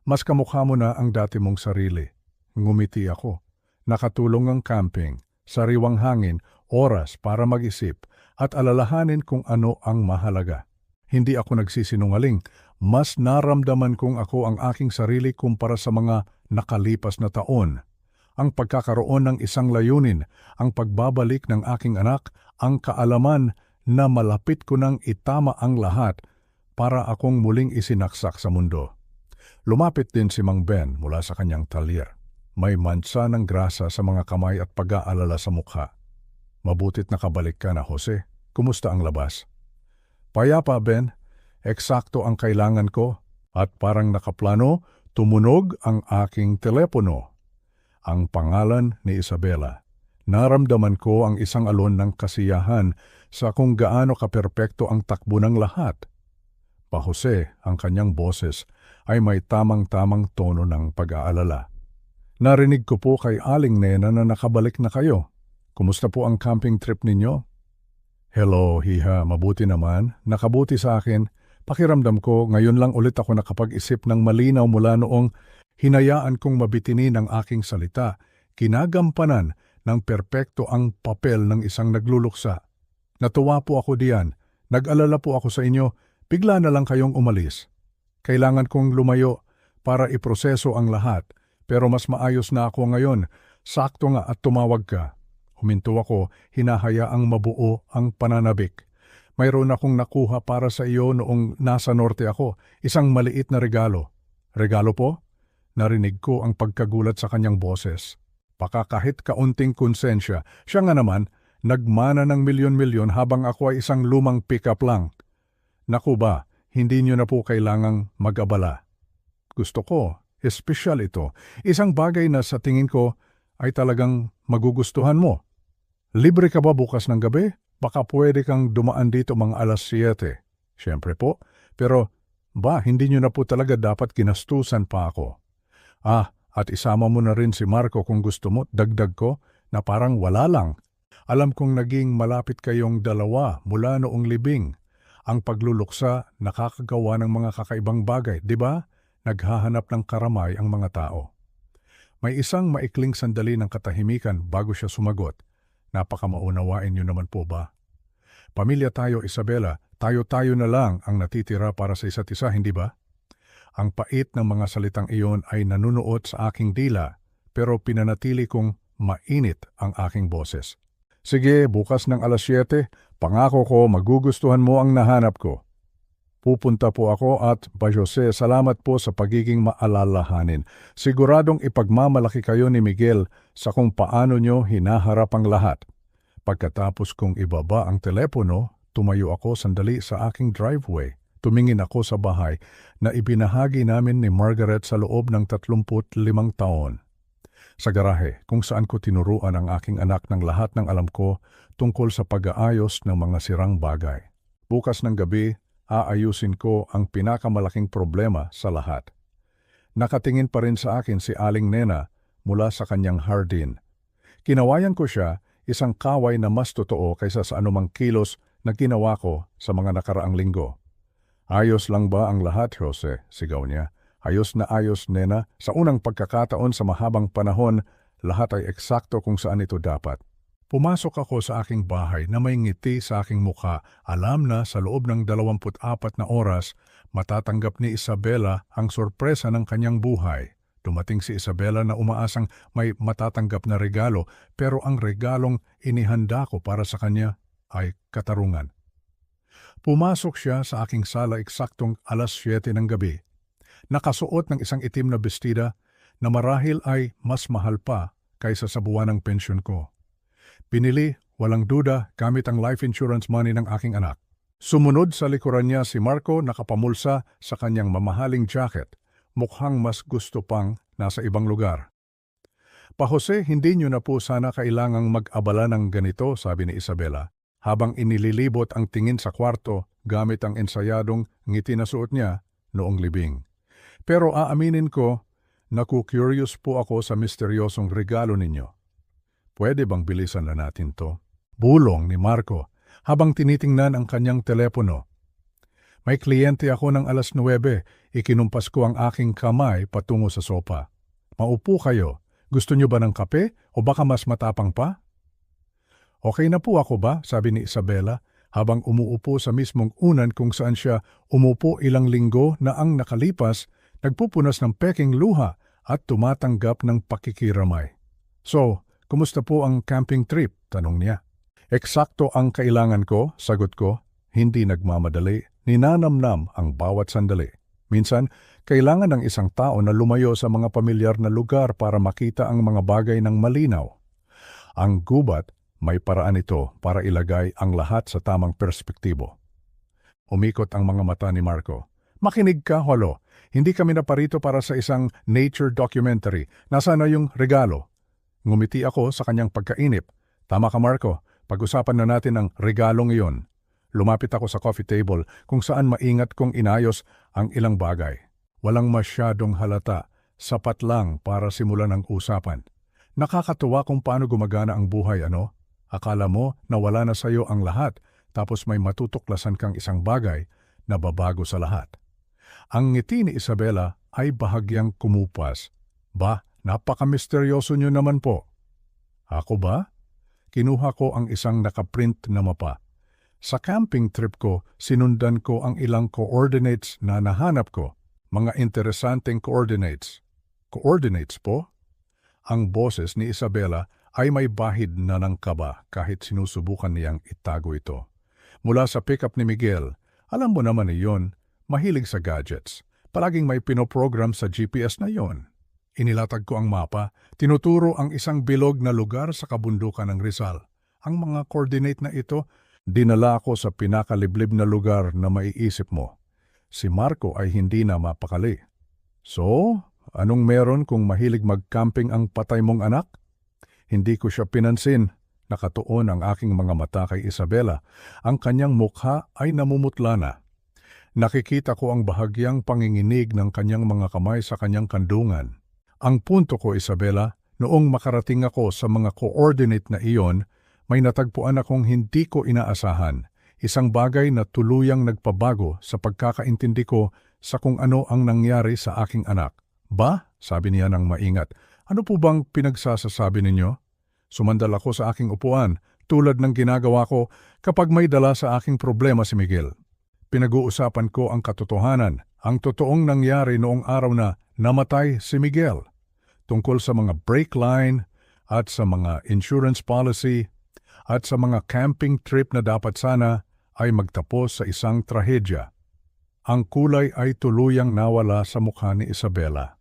[SPEAKER 1] Mas kamukha mo na ang dati mong sarili. Ngumiti ako. Nakatulong ang camping, sariwang hangin, oras para mag-isip at alalahanin kung ano ang mahalaga. Hindi ako nagsisinungaling. Mas naramdaman kong ako ang aking sarili kumpara sa mga nakalipas na taon. Ang pagkakaroon ng isang layunin, ang pagbabalik ng aking anak, ang kaalaman na malapit ko nang itama ang lahat para akong muling isinaksak sa mundo. Lumapit din si Mang Ben mula sa kanyang talyer. May mansa ng grasa sa mga kamay at pag-aalala sa mukha. Mabutit nakabalik ka na, Jose. Kumusta ang labas? Payapa, Ben. Eksakto ang kailangan ko at parang nakaplano, tumunog ang aking telepono. Ang pangalan ni Isabela. Naramdaman ko ang isang alon ng kasiyahan sa kung gaano kaperpekto ang takbo ng lahat. Pa Jose, ang kanyang boses ay may tamang-tamang tono ng pag-aalala. Narinig ko po kay Aling Nena na nakabalik na kayo. Kumusta po ang camping trip ninyo? Hello, Hiha. Mabuti naman. Nakabuti sa akin. Pakiramdam ko, ngayon lang ulit ako nakapag-isip ng malinaw mula noong hinayaan kong mabitinin ang aking salita, kinagampanan ng perpekto ang papel ng isang nagluluksa. Natuwa po ako diyan. Nag-alala po ako sa inyo, bigla na lang kayong umalis. Kailangan kong lumayo para iproseso ang lahat, pero mas maayos na ako ngayon. Sakto nga at tumawag ka. Huminto ako, hinahayaang mabuo ang pananabik. Mayroon akong nakuha para sa iyo noong nasa norte ako, isang maliit na regalo. Regalo po? Narinig ko ang pagkagulat sa kanyang boses. Baka kahit kaunting konsensya, siya nga naman, nagmana ng milyon-milyon habang ako ay isang lumang pick-up lang. Naku ba, hindi niyo na po kailangang mag-abala. Gusto ko, espesyal ito. Isang bagay na sa tingin ko ay talagang magugustuhan mo. Libre ka ba bukas ng gabi? Baka pwede kang dumaan dito mga 7:00. Siyempre po, pero hindi niyo na po talaga dapat ginastusan pa ako. At isama mo na rin si Marco kung gusto mo, dagdag ko, na parang wala lang. Alam kong naging malapit kayong dalawa mula noong libing. Ang pagluluksa nakakagawa ng mga kakaibang bagay, di ba? Naghahanap ng karamay ang mga tao. May isang maikling sandali ng katahimikan bago siya sumagot. Napakamaunawain niyo naman po ba? Pamilya tayo, Isabela, tayo-tayo na lang ang natitira para sa isa't isa, hindi ba? Ang pait ng mga salitang iyon ay nanunuot sa aking dila, pero pinanatili kong mainit ang aking boses. Sige, bukas ng alas 7, pangako ko magugustuhan mo ang nahanap ko. Pupunta po ako at, Jose, salamat po sa pagiging maalalahanin. Siguradong ipagmamalaki kayo ni Miguel sa kung paano nyo hinaharap ang lahat. Pagkatapos kong ibaba ang telepono, tumayo ako sandali sa aking driveway. Tumingin ako sa bahay na ibinahagi namin ni Margaret sa loob ng 35 taon. Sa garahe kung saan ko tinuruan ang aking anak ng lahat ng alam ko tungkol sa pag-aayos ng mga sirang bagay. Bukas ng gabi, aayusin ko ang pinakamalaking problema sa lahat. Nakatingin pa rin sa akin si Aling Nena mula sa kanyang hardin. Kinawayan ko siya, isang kaway na mas totoo kaysa sa anumang kilos na ginawa ko sa mga nakaraang linggo. Ayos lang ba ang lahat, Jose? Sigaw niya. Ayos na ayos, Nena. Sa unang pagkakataon sa mahabang panahon, lahat ay eksakto kung saan ito dapat. Pumasok ako sa aking bahay na may ngiti sa aking mukha. Alam na sa loob ng 24 na oras, matatanggap ni Isabela ang sorpresa ng kanyang buhay. Dumating si Isabela na umaasang may matatanggap na regalo, pero ang regalong inihanda ko para sa kanya ay katarungan. Pumasok siya sa aking sala eksaktong alas 7 ng gabi. Nakasuot ng isang itim na bestida na marahil ay mas mahal pa kaysa sa buwan ng pensyon ko. Pinili, walang duda, gamit ang life insurance money ng aking anak. Sumunod sa likuran niya si Marco nakapamulsa sa kanyang mamahaling jacket. Mukhang mas gusto pang nasa ibang lugar. Pa Jose, hindi niyo na po sana kailangang mag-abala ng ganito, sabi ni Isabela, habang inililibot ang tingin sa kwarto gamit ang ensayadong ngiti na suot niya noong libing. Pero aaminin ko, naku-curious po ako sa misteryosong regalo ninyo. Pwede bang bilisan na natin to? Bulong ni Marco habang tinitingnan ang kanyang telepono. May kliyente ako ng alas 9, ikinumpas ko ang aking kamay patungo sa sopa. Maupo kayo. Gusto niyo ba ng kape o baka mas matapang pa? Okay na po ako ba? Sabi ni Isabela habang umuupo sa mismong unan kung saan siya umupo ilang linggo na ang nakalipas, nagpupunas ng peking luha at tumatanggap ng pakikiramay. So, kumusta po ang camping trip? Tanong niya. Eksakto ang kailangan ko, sagot ko, hindi nagmamadali. Ninanamnam ang bawat sandali. Minsan, kailangan ng isang tao na lumayo sa mga pamilyar na lugar para makita ang mga bagay ng malinaw. Ang gubat, may paraan ito para ilagay ang lahat sa tamang perspektibo. Umikot ang mga mata ni Marco. Makinig ka, Holo. Hindi kami naparito para sa isang nature documentary. Nasaan na yung regalo? Ngumiti ako sa kanyang pagkainip. Tama ka, Marco. Pag-usapan na natin ang regalong iyon. Lumapit ako sa coffee table kung saan maingat kong inayos ang ilang bagay. Walang masyadong halata, sapat lang para simulan ang usapan. Nakakatuwa kung paano gumagana ang buhay, ano? Akala mo na wala na sa'yo ang lahat, tapos may matutuklasan kang isang bagay na babago sa lahat. Ang ngiti ni Isabela ay bahagyang kumupas. Ba, napaka-misteryoso niyo naman po. Ako ba? Kinuha ko ang isang nakaprint na mapa. Sa camping trip ko, sinundan ko ang ilang coordinates na nahanap ko. Mga interesanteng coordinates. Coordinates po? Ang boses ni Isabela ay may bahid na ng kaba kahit sinusubukan niyang itago ito. Mula sa pickup ni Miguel, alam mo naman iyon, mahilig sa gadgets. Palaging may pinoprogram sa GPS na iyon. Inilatag ko ang mapa, tinuturo ang isang bilog na lugar sa kabundukan ng Rizal. Ang mga coordinate na ito, dinala ko sa pinakaliblib na lugar na maiisip mo. Si Marco ay hindi na mapakali. So, anong meron kung mahilig mag-camping ang patay mong anak? Hindi ko siya pinansin. Nakatuon ang aking mga mata kay Isabela. Ang kanyang mukha ay namumutla na. Nakikita ko ang bahagyang panginginig ng kanyang mga kamay sa kanyang kandungan. Ang punto ko, Isabela, noong makarating ako sa mga coordinate na iyon, may natagpuan akong hindi ko inaasahan, isang bagay na tuluyang nagpabago sa pagkakaintindi ko sa kung ano ang nangyari sa aking anak. Ba? Sabi niya ng maingat. Ano po bang pinagsasasabi ninyo? Sumandal ako sa aking upuan, tulad ng ginagawa ko kapag may dala sa aking problema si Miguel. Pinag-uusapan ko ang katotohanan, ang totoong nangyari noong araw na namatay si Miguel. Tungkol sa mga brake line at sa mga insurance policy, at sa mga camping trip na dapat sana ay magtapos sa isang trahedya. Ang kulay ay tuluyang nawala sa mukha ni Isabela.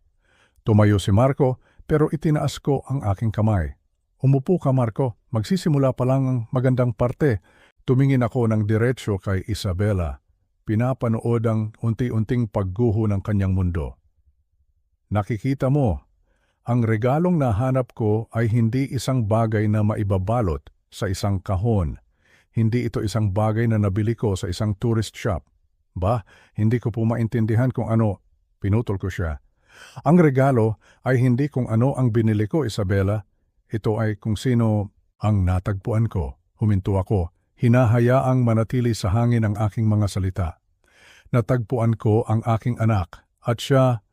[SPEAKER 1] Tumayo si Marco pero itinaas ko ang aking kamay. Umupo ka, Marco. Magsisimula pa lang ang magandang parte. Tumingin ako ng diretsyo kay Isabela. Pinapanood ang unti-unting pagguho ng kanyang mundo. Nakikita mo, ang regalong nahanap ko ay hindi isang bagay na maibabalot sa isang kahon. Hindi ito isang bagay na nabili ko sa isang tourist shop. Hindi ko po maintindihan kung ano. Pinutol ko siya. Ang regalo ay hindi kung ano ang binili ko, Isabela. Ito ay kung sino ang natagpuan ko. Huminto ako. Hinahayaang manatili sa hangin ang aking mga salita. Natagpuan ko ang aking anak at siya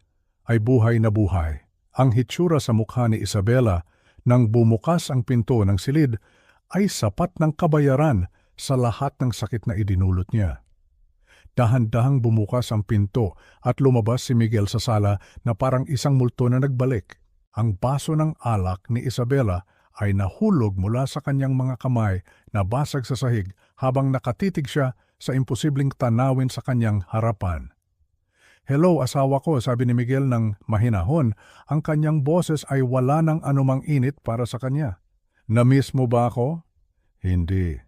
[SPEAKER 1] ay buhay na buhay. Ang hitsura sa mukha ni Isabela nang bumukas ang pinto ng silid ay sapat ng kabayaran sa lahat ng sakit na idinulot niya. Dahan-dahang bumukas ang pinto at lumabas si Miguel sa sala na parang isang multo na nagbalik. Ang baso ng alak ni Isabela ay nahulog mula sa kanyang mga kamay na basag sa sahig habang nakatitig siya sa imposibleng tanawin sa kanyang harapan. "Hello, asawa ko," sabi ni Miguel ng mahinahon. Ang kanyang boses ay wala ng anumang init para sa kanya. "Na-miss mo ba ako?" Hindi.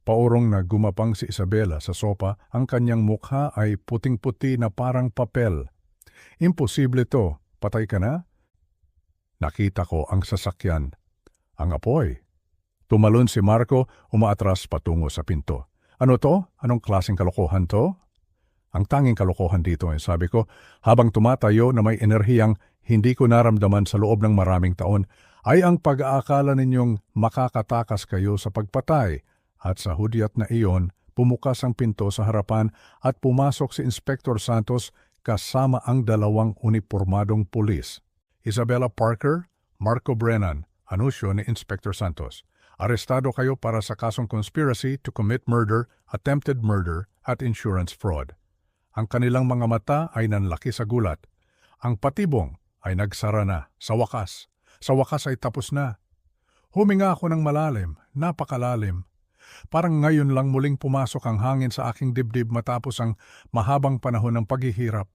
[SPEAKER 1] Paurong na gumapang si Isabela sa sopa, ang kanyang mukha ay puting-puti na parang papel. "Imposible to. Patay ka na?" Nakita ko ang sasakyan. Ang apoy. Tumalon si Marco, umaatras patungo sa pinto. "Ano to? Anong klaseng kalokohan to?" "Ang tanging kalokohan dito," sabi ko, habang tumatayo na may enerhiyang hindi ko naramdaman sa loob ng maraming taon, ay ang pag-aakala ninyong makakatakas kayo sa pagpatay. At sa hudyat na iyon, pumukas ang pinto sa harapan at pumasok si Inspector Santos kasama ang dalawang unipormadong pulis. "Isabela Parker, Marco Brennan," anusyo ni Inspector Santos. "Arestado kayo para sa kasong conspiracy to commit murder, attempted murder at insurance fraud." Ang kanilang mga mata ay nanlaki sa gulat. Ang patibong ay nagsara na. Sa wakas ay tapos na. Huminga ako ng malalim, napakalalim. Parang ngayon lang muling pumasok ang hangin sa aking dibdib matapos ang mahabang panahon ng paghihirap.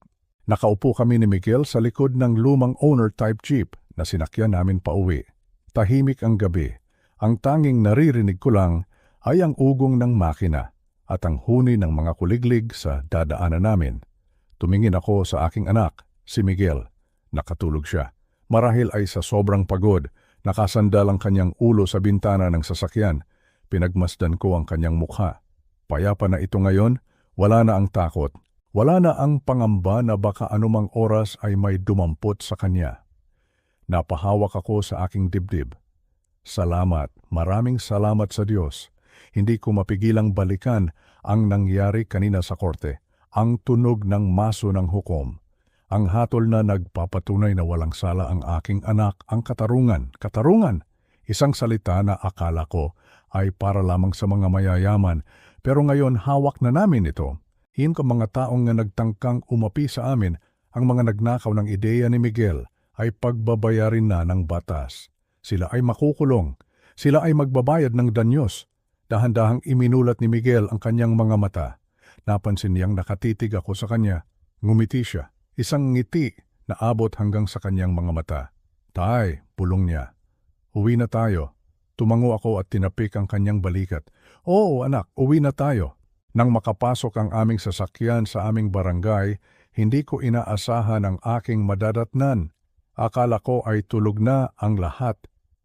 [SPEAKER 1] Nakaupo kami ni Miguel sa likod ng lumang owner-type jeep na sinakyan namin pauwi. Tahimik ang gabi. Ang tanging naririnig ko lang ay ang ugong ng makina at ang huni ng mga kuliglig sa dadaanan namin. Tumingin ako sa aking anak, si Miguel. Nakatulog siya. Marahil ay sa sobrang pagod, nakasandal ang kanyang ulo sa bintana ng sasakyan. Pinagmasdan ko ang kanyang mukha. Payapa na ito ngayon, wala na ang takot. Wala na ang pangamba na baka anumang oras ay may dumampot sa kanya. Napahawak ako sa aking dibdib. Salamat, maraming salamat sa Diyos. Hindi ko mapigilang balikan ang nangyari kanina sa korte. Ang tunog ng maso ng hukom. Ang hatol na nagpapatunay na walang sala ang aking anak, ang katarungan. Katarungan! Isang salita na akala ko ay para lamang sa mga mayayaman, pero ngayon hawak na namin ito. Hiin ko mga taong nga nagtangkang umapi sa amin, ang mga nagnakaw ng ideya ni Miguel ay pagbabayarin na ng batas. Sila ay makukulong. Sila ay magbabayad ng danyos. Dahan-dahang iminulat ni Miguel ang kanyang mga mata. Napansin niyang nakatitig ako sa kanya. Ngumiti siya. Isang ngiti na abot hanggang sa kanyang mga mata. "Tay," bulong niya. "Uwi na tayo." Tumango ako at tinapik ang kanyang balikat. "Oo anak, uwi na tayo." Nang makapasok ang aming sasakyan sa aming barangay, hindi ko inaasahan ang aking madadatnan. Akala ko ay tulog na ang lahat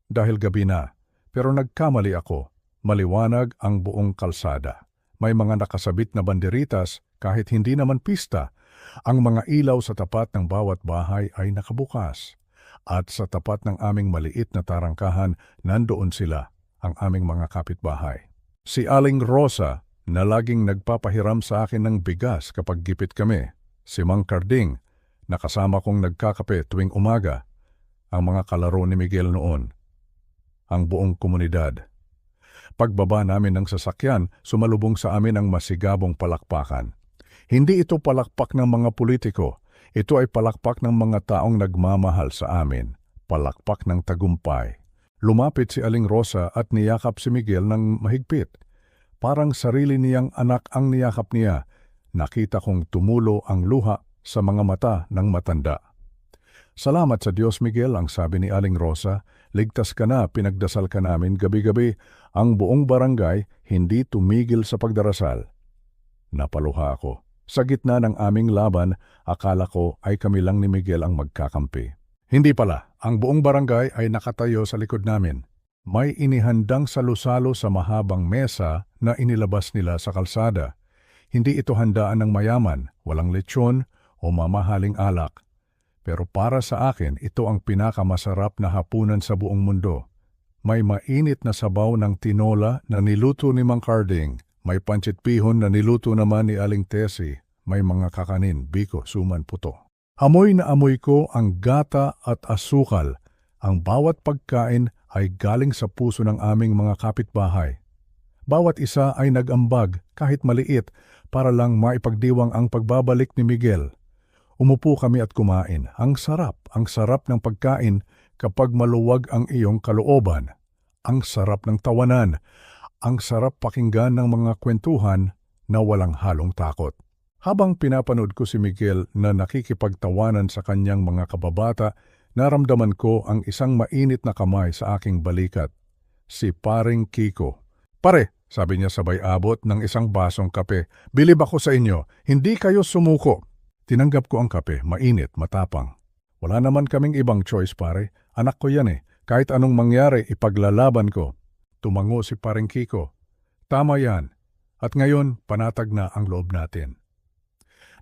[SPEAKER 1] dahil gabi na. Pero nagkamali ako. Maliwanag ang buong kalsada. May mga nakasabit na banderitas kahit hindi naman pista. Ang mga ilaw sa tapat ng bawat bahay ay nakabukas. At sa tapat ng aming maliit na tarangkahan, nandoon sila, ang aming mga kapitbahay. Si Aling Rosa, na laging nagpapahiram sa akin ng bigas kapag gipit kami. Si Mang Carding, na kasama kong nagkakape tuwing umaga. Ang mga kalaro ni Miguel noon. Ang buong komunidad. Pagbaba namin ng sasakyan, sumalubong sa amin ang masigabong palakpakan. Hindi ito palakpak ng mga politiko. Ito ay palakpak ng mga taong nagmamahal sa amin. Palakpak ng tagumpay. Lumapit si Aling Rosa at niyakap si Miguel ng mahigpit. Parang sarili niyang anak ang niyakap niya. Nakita kong tumulo ang luha sa mga mata ng matanda. Salamat sa Diyos, Miguel, ang sabi ni Aling Rosa. Ligtas ka na, pinagdasal ka namin gabi-gabi. Ang buong barangay hindi tumigil sa pagdarasal. Napaluha ako. Sa gitna ng aming laban, akala ko ay kami lang ni Miguel ang magkakampi. Hindi pala, ang buong barangay ay nakatayo sa likod namin. May inihandang salusalo sa mahabang mesa na inilabas nila sa kalsada. Hindi ito handaan ng mayaman, walang lechon o mamahaling alak. Pero para sa akin, ito ang pinakamasarap na hapunan sa buong mundo. May mainit na sabaw ng tinola na niluto ni Mang Carding. May pancit bihon na niluto naman ni Aling Tessie. May mga kakanin, biko, suman, puto. Amoy na amoy ko ang gata at asukal. Ang bawat pagkain ay galing sa puso ng aming mga kapitbahay. Bawat isa ay nag-ambag, kahit maliit, para lang maipagdiwang ang pagbabalik ni Miguel. Umupo kami at kumain. Ang sarap ng pagkain kapag maluwag ang iyong kalooban. Ang sarap ng tawanan. Ang sarap pakinggan ng mga kwentuhan na walang halong takot. Habang pinapanood ko si Miguel na nakikipagtawanan sa kanyang mga kababata, naramdaman ko ang isang mainit na kamay sa aking balikat. Si Paring Kiko. Pare, sabi niya sabay abot ng isang basong kape, bilib ako sa inyo, hindi kayo sumuko. Tinanggap ko ang kape, mainit, matapang. Wala naman kaming ibang choice, pare. Anak ko yan eh. Kahit anong mangyari, ipaglalaban ko. Tumango si Paring Kiko. Tama yan. At ngayon, panatag na ang loob natin.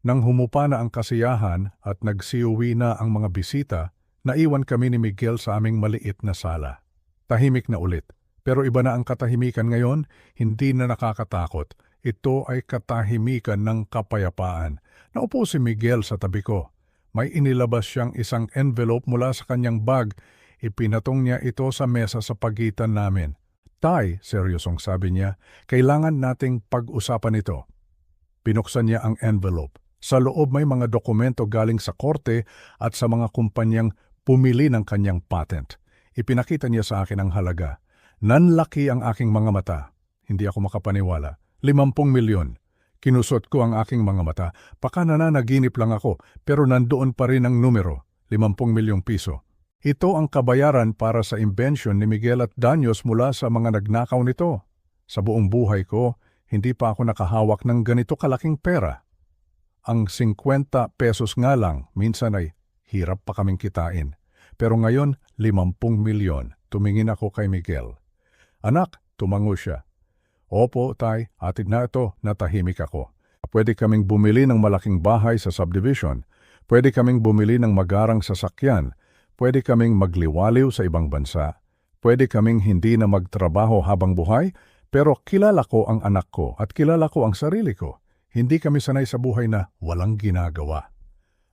[SPEAKER 1] Nang humupa na ang kasiyahan at nagsiuwi na ang mga bisita, naiwan kami ni Miguel sa aming maliit na sala. Tahimik na ulit. Pero iba na ang katahimikan ngayon, hindi na nakakatakot. Ito ay katahimikan ng kapayapaan. Naupo si Miguel sa tabi ko. May inilabas siyang isang envelope mula sa kanyang bag. Ipinatong niya ito sa mesa sa pagitan namin. Tay, seryosong sabi niya, kailangan nating pag-usapan ito. Pinuksan niya ang envelope. Sa loob may mga dokumento galing sa korte at sa mga kumpanyang pumili ng kanyang patent. Ipinakita niya sa akin ang halaga. Nanlaki ang aking mga mata. Hindi ako makapaniwala. 50 milyon. Kinusot ko ang aking mga mata. Baka nananaginip lang ako, pero nandoon pa rin ang numero. 50 milyong piso. Ito ang kabayaran para sa imbensyon ni Miguel at Danyos mula sa mga nagnakaw nito. Sa buong buhay ko, hindi pa ako nakahawak ng ganito kalaking pera. Ang 50 pesos nga lang, minsan ay hirap pa kaming kitain. Pero ngayon, 50 milyon. Tumingin ako kay Miguel. Anak, tumango siya. Opo, tay, atid na ito, natahimik ako. Pwede kaming bumili ng malaking bahay sa subdivision. Pwede kaming bumili ng magarang sasakyan. Pwede kaming magliwaliw sa ibang bansa. Pwede kaming hindi na magtrabaho habang buhay, pero kilala ko ang anak ko at kilala ko ang sarili ko. Hindi kami sanay sa buhay na walang ginagawa.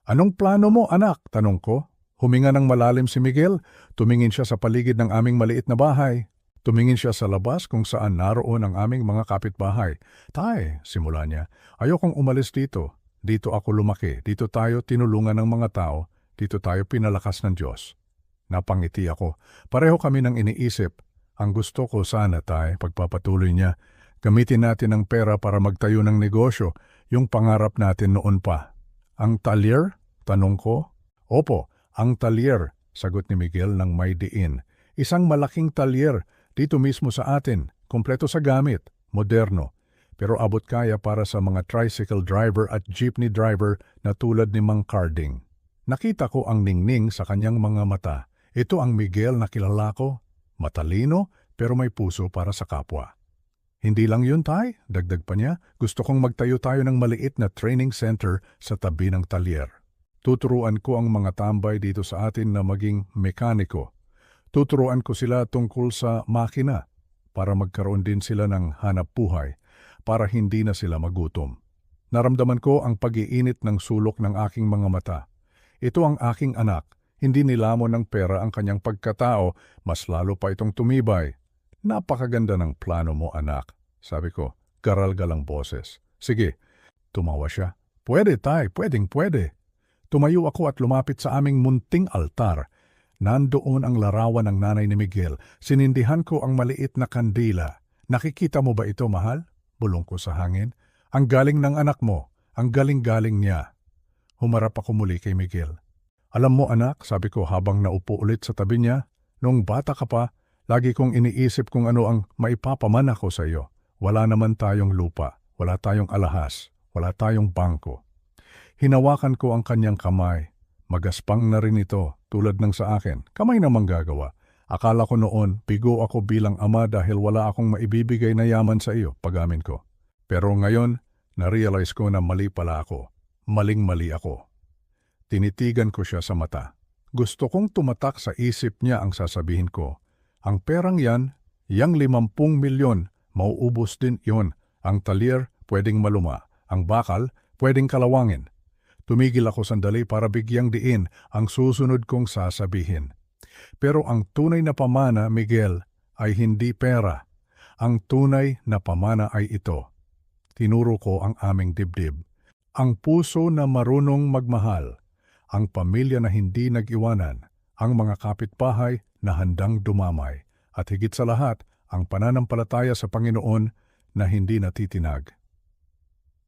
[SPEAKER 1] Anong plano mo, anak? Tanong ko. Huminga ng malalim si Miguel. Tumingin siya sa paligid ng aming maliit na bahay. Tumingin siya sa labas kung saan naroon ang aming mga kapitbahay. Tay, simula niya, ayokong umalis dito. Dito ako lumaki. Dito tayo tinulungan ng mga tao. Dito tayo pinalakas ng Diyos. Napangiti ako. Pareho kami nang iniisip. Ang gusto ko sana, tay, pagpapatuloy niya, gamitin natin ang pera para magtayo ng negosyo, yung pangarap natin noon pa. Ang talyer? Tanong ko. Opo, ang talyer, sagot ni Miguel ng may diin. Isang malaking talyer, dito mismo sa atin, kompleto sa gamit, moderno. Pero abot kaya para sa mga tricycle driver at jeepney driver na tulad ni Mang Carding. Nakita ko ang ningning sa kanyang mga mata. Ito ang Miguel na kilala ko. Matalino, pero may puso para sa kapwa. Hindi lang yun, tay, dagdag pa niya, gusto kong magtayo tayo ng maliit na training center sa tabi ng talyer. Tuturuan ko ang mga tambay dito sa atin na maging mekaniko. Tuturuan ko sila tungkol sa makina para magkaroon din sila ng hanap buhay, para hindi na sila magutom. Naramdaman ko ang pag-iinit ng sulok ng aking mga mata. Ito ang aking anak, hindi nilamon ng pera ang kanyang pagkatao, mas lalo pa itong tumibay. Napakaganda ng plano mo, anak. Sabi ko, garal-galang boses. Sige, tumawa siya. Pwede, tay, pwede. Tumayo ako at lumapit sa aming munting altar. Nandoon ang larawan ng nanay ni Miguel. Sinindihan ko ang maliit na kandila. Nakikita mo ba ito, mahal? Bulong ko sa hangin. Ang galing ng anak mo. Ang galing-galing niya. Humarap ako muli kay Miguel. Alam mo anak, sabi ko habang naupo ulit sa tabi niya, noong bata ka pa, lagi kong iniisip kung ano ang maipapamana ko sa iyo. Wala naman tayong lupa, wala tayong alahas, wala tayong bangko. Hinawakan ko ang kanyang kamay. Magaspang na rin ito, tulad ng sa akin. Kamay namang gagawa. Akala ko noon, bigo ako bilang ama dahil wala akong maibibigay na yaman sa iyo, pag-amin ko. Pero ngayon, na-realize ko na mali pala ako. Maling-mali ako. Tinitigan ko siya sa mata. Gusto kong tumatak sa isip niya ang sasabihin ko. Ang perang yan, yang 50 milyon, mauubos din yon. Ang talyer, pwedeng maluma. Ang bakal, pwedeng kalawangin. Tumigil ako sandali para bigyang diin ang susunod kong sasabihin. Pero ang tunay na pamana, Miguel, ay hindi pera. Ang tunay na pamana ay ito. Tinuro ko ang aming dibdib. Ang puso na marunong magmahal. Ang pamilya na hindi nag-iwanan. Ang mga kapitbahay na handang dumamay. At higit sa lahat, ang pananampalataya sa Panginoon na hindi natitinag.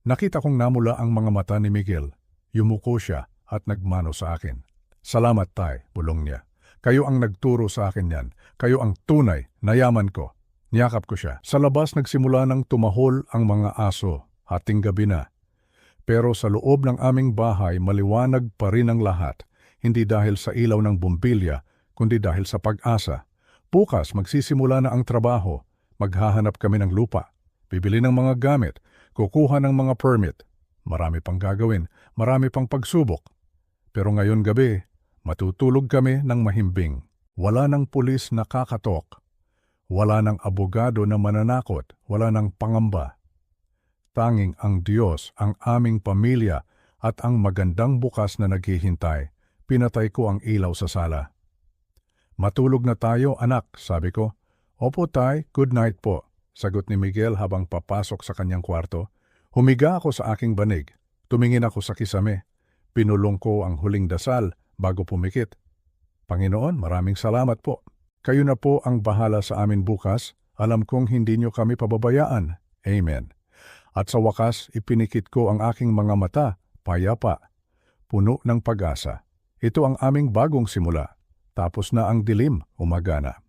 [SPEAKER 1] Nakita kong namula ang mga mata ni Miguel. Yumuko siya at nagmano sa akin. Salamat tay, bulong niya. Kayo ang nagturo sa akin yan. Kayo ang tunay na yaman ko. Niyakap ko siya. Sa labas nagsimula ng tumahol ang mga aso. Hating gabi na. Pero sa loob ng aming bahay maliwanag pa rin ang lahat. Hindi dahil sa ilaw ng bumbilya, kundi dahil sa pag-asa. Bukas magsisimula na ang trabaho. Maghahanap kami ng lupa. Bibili ng mga gamit. Kukuha ng mga permit. Marami pang gagawin, marami pang pagsubok. Pero ngayon gabi, matutulog kami ng mahimbing. Wala ng pulis na kakatok. Wala ng abogado na mananakot. Wala ng pangamba. Tanging ang Diyos, ang aming pamilya at ang magandang bukas na naghihintay. Pinatay ko ang ilaw sa sala. Matulog na tayo, anak, sabi ko. Opo tay, good night po, sagot ni Miguel habang papasok sa kanyang kwarto. Humiga ako sa aking banig. Tumingin ako sa kisame. Pinulong ko ang huling dasal bago pumikit. Panginoon, maraming salamat po. Kayo na po ang bahala sa amin bukas. Alam kong hindi niyo kami pababayaan. Amen. At sa wakas, ipinikit ko ang aking mga mata, payapa, puno ng pag-asa. Ito ang aming bagong simula. Tapos na ang dilim, umagana.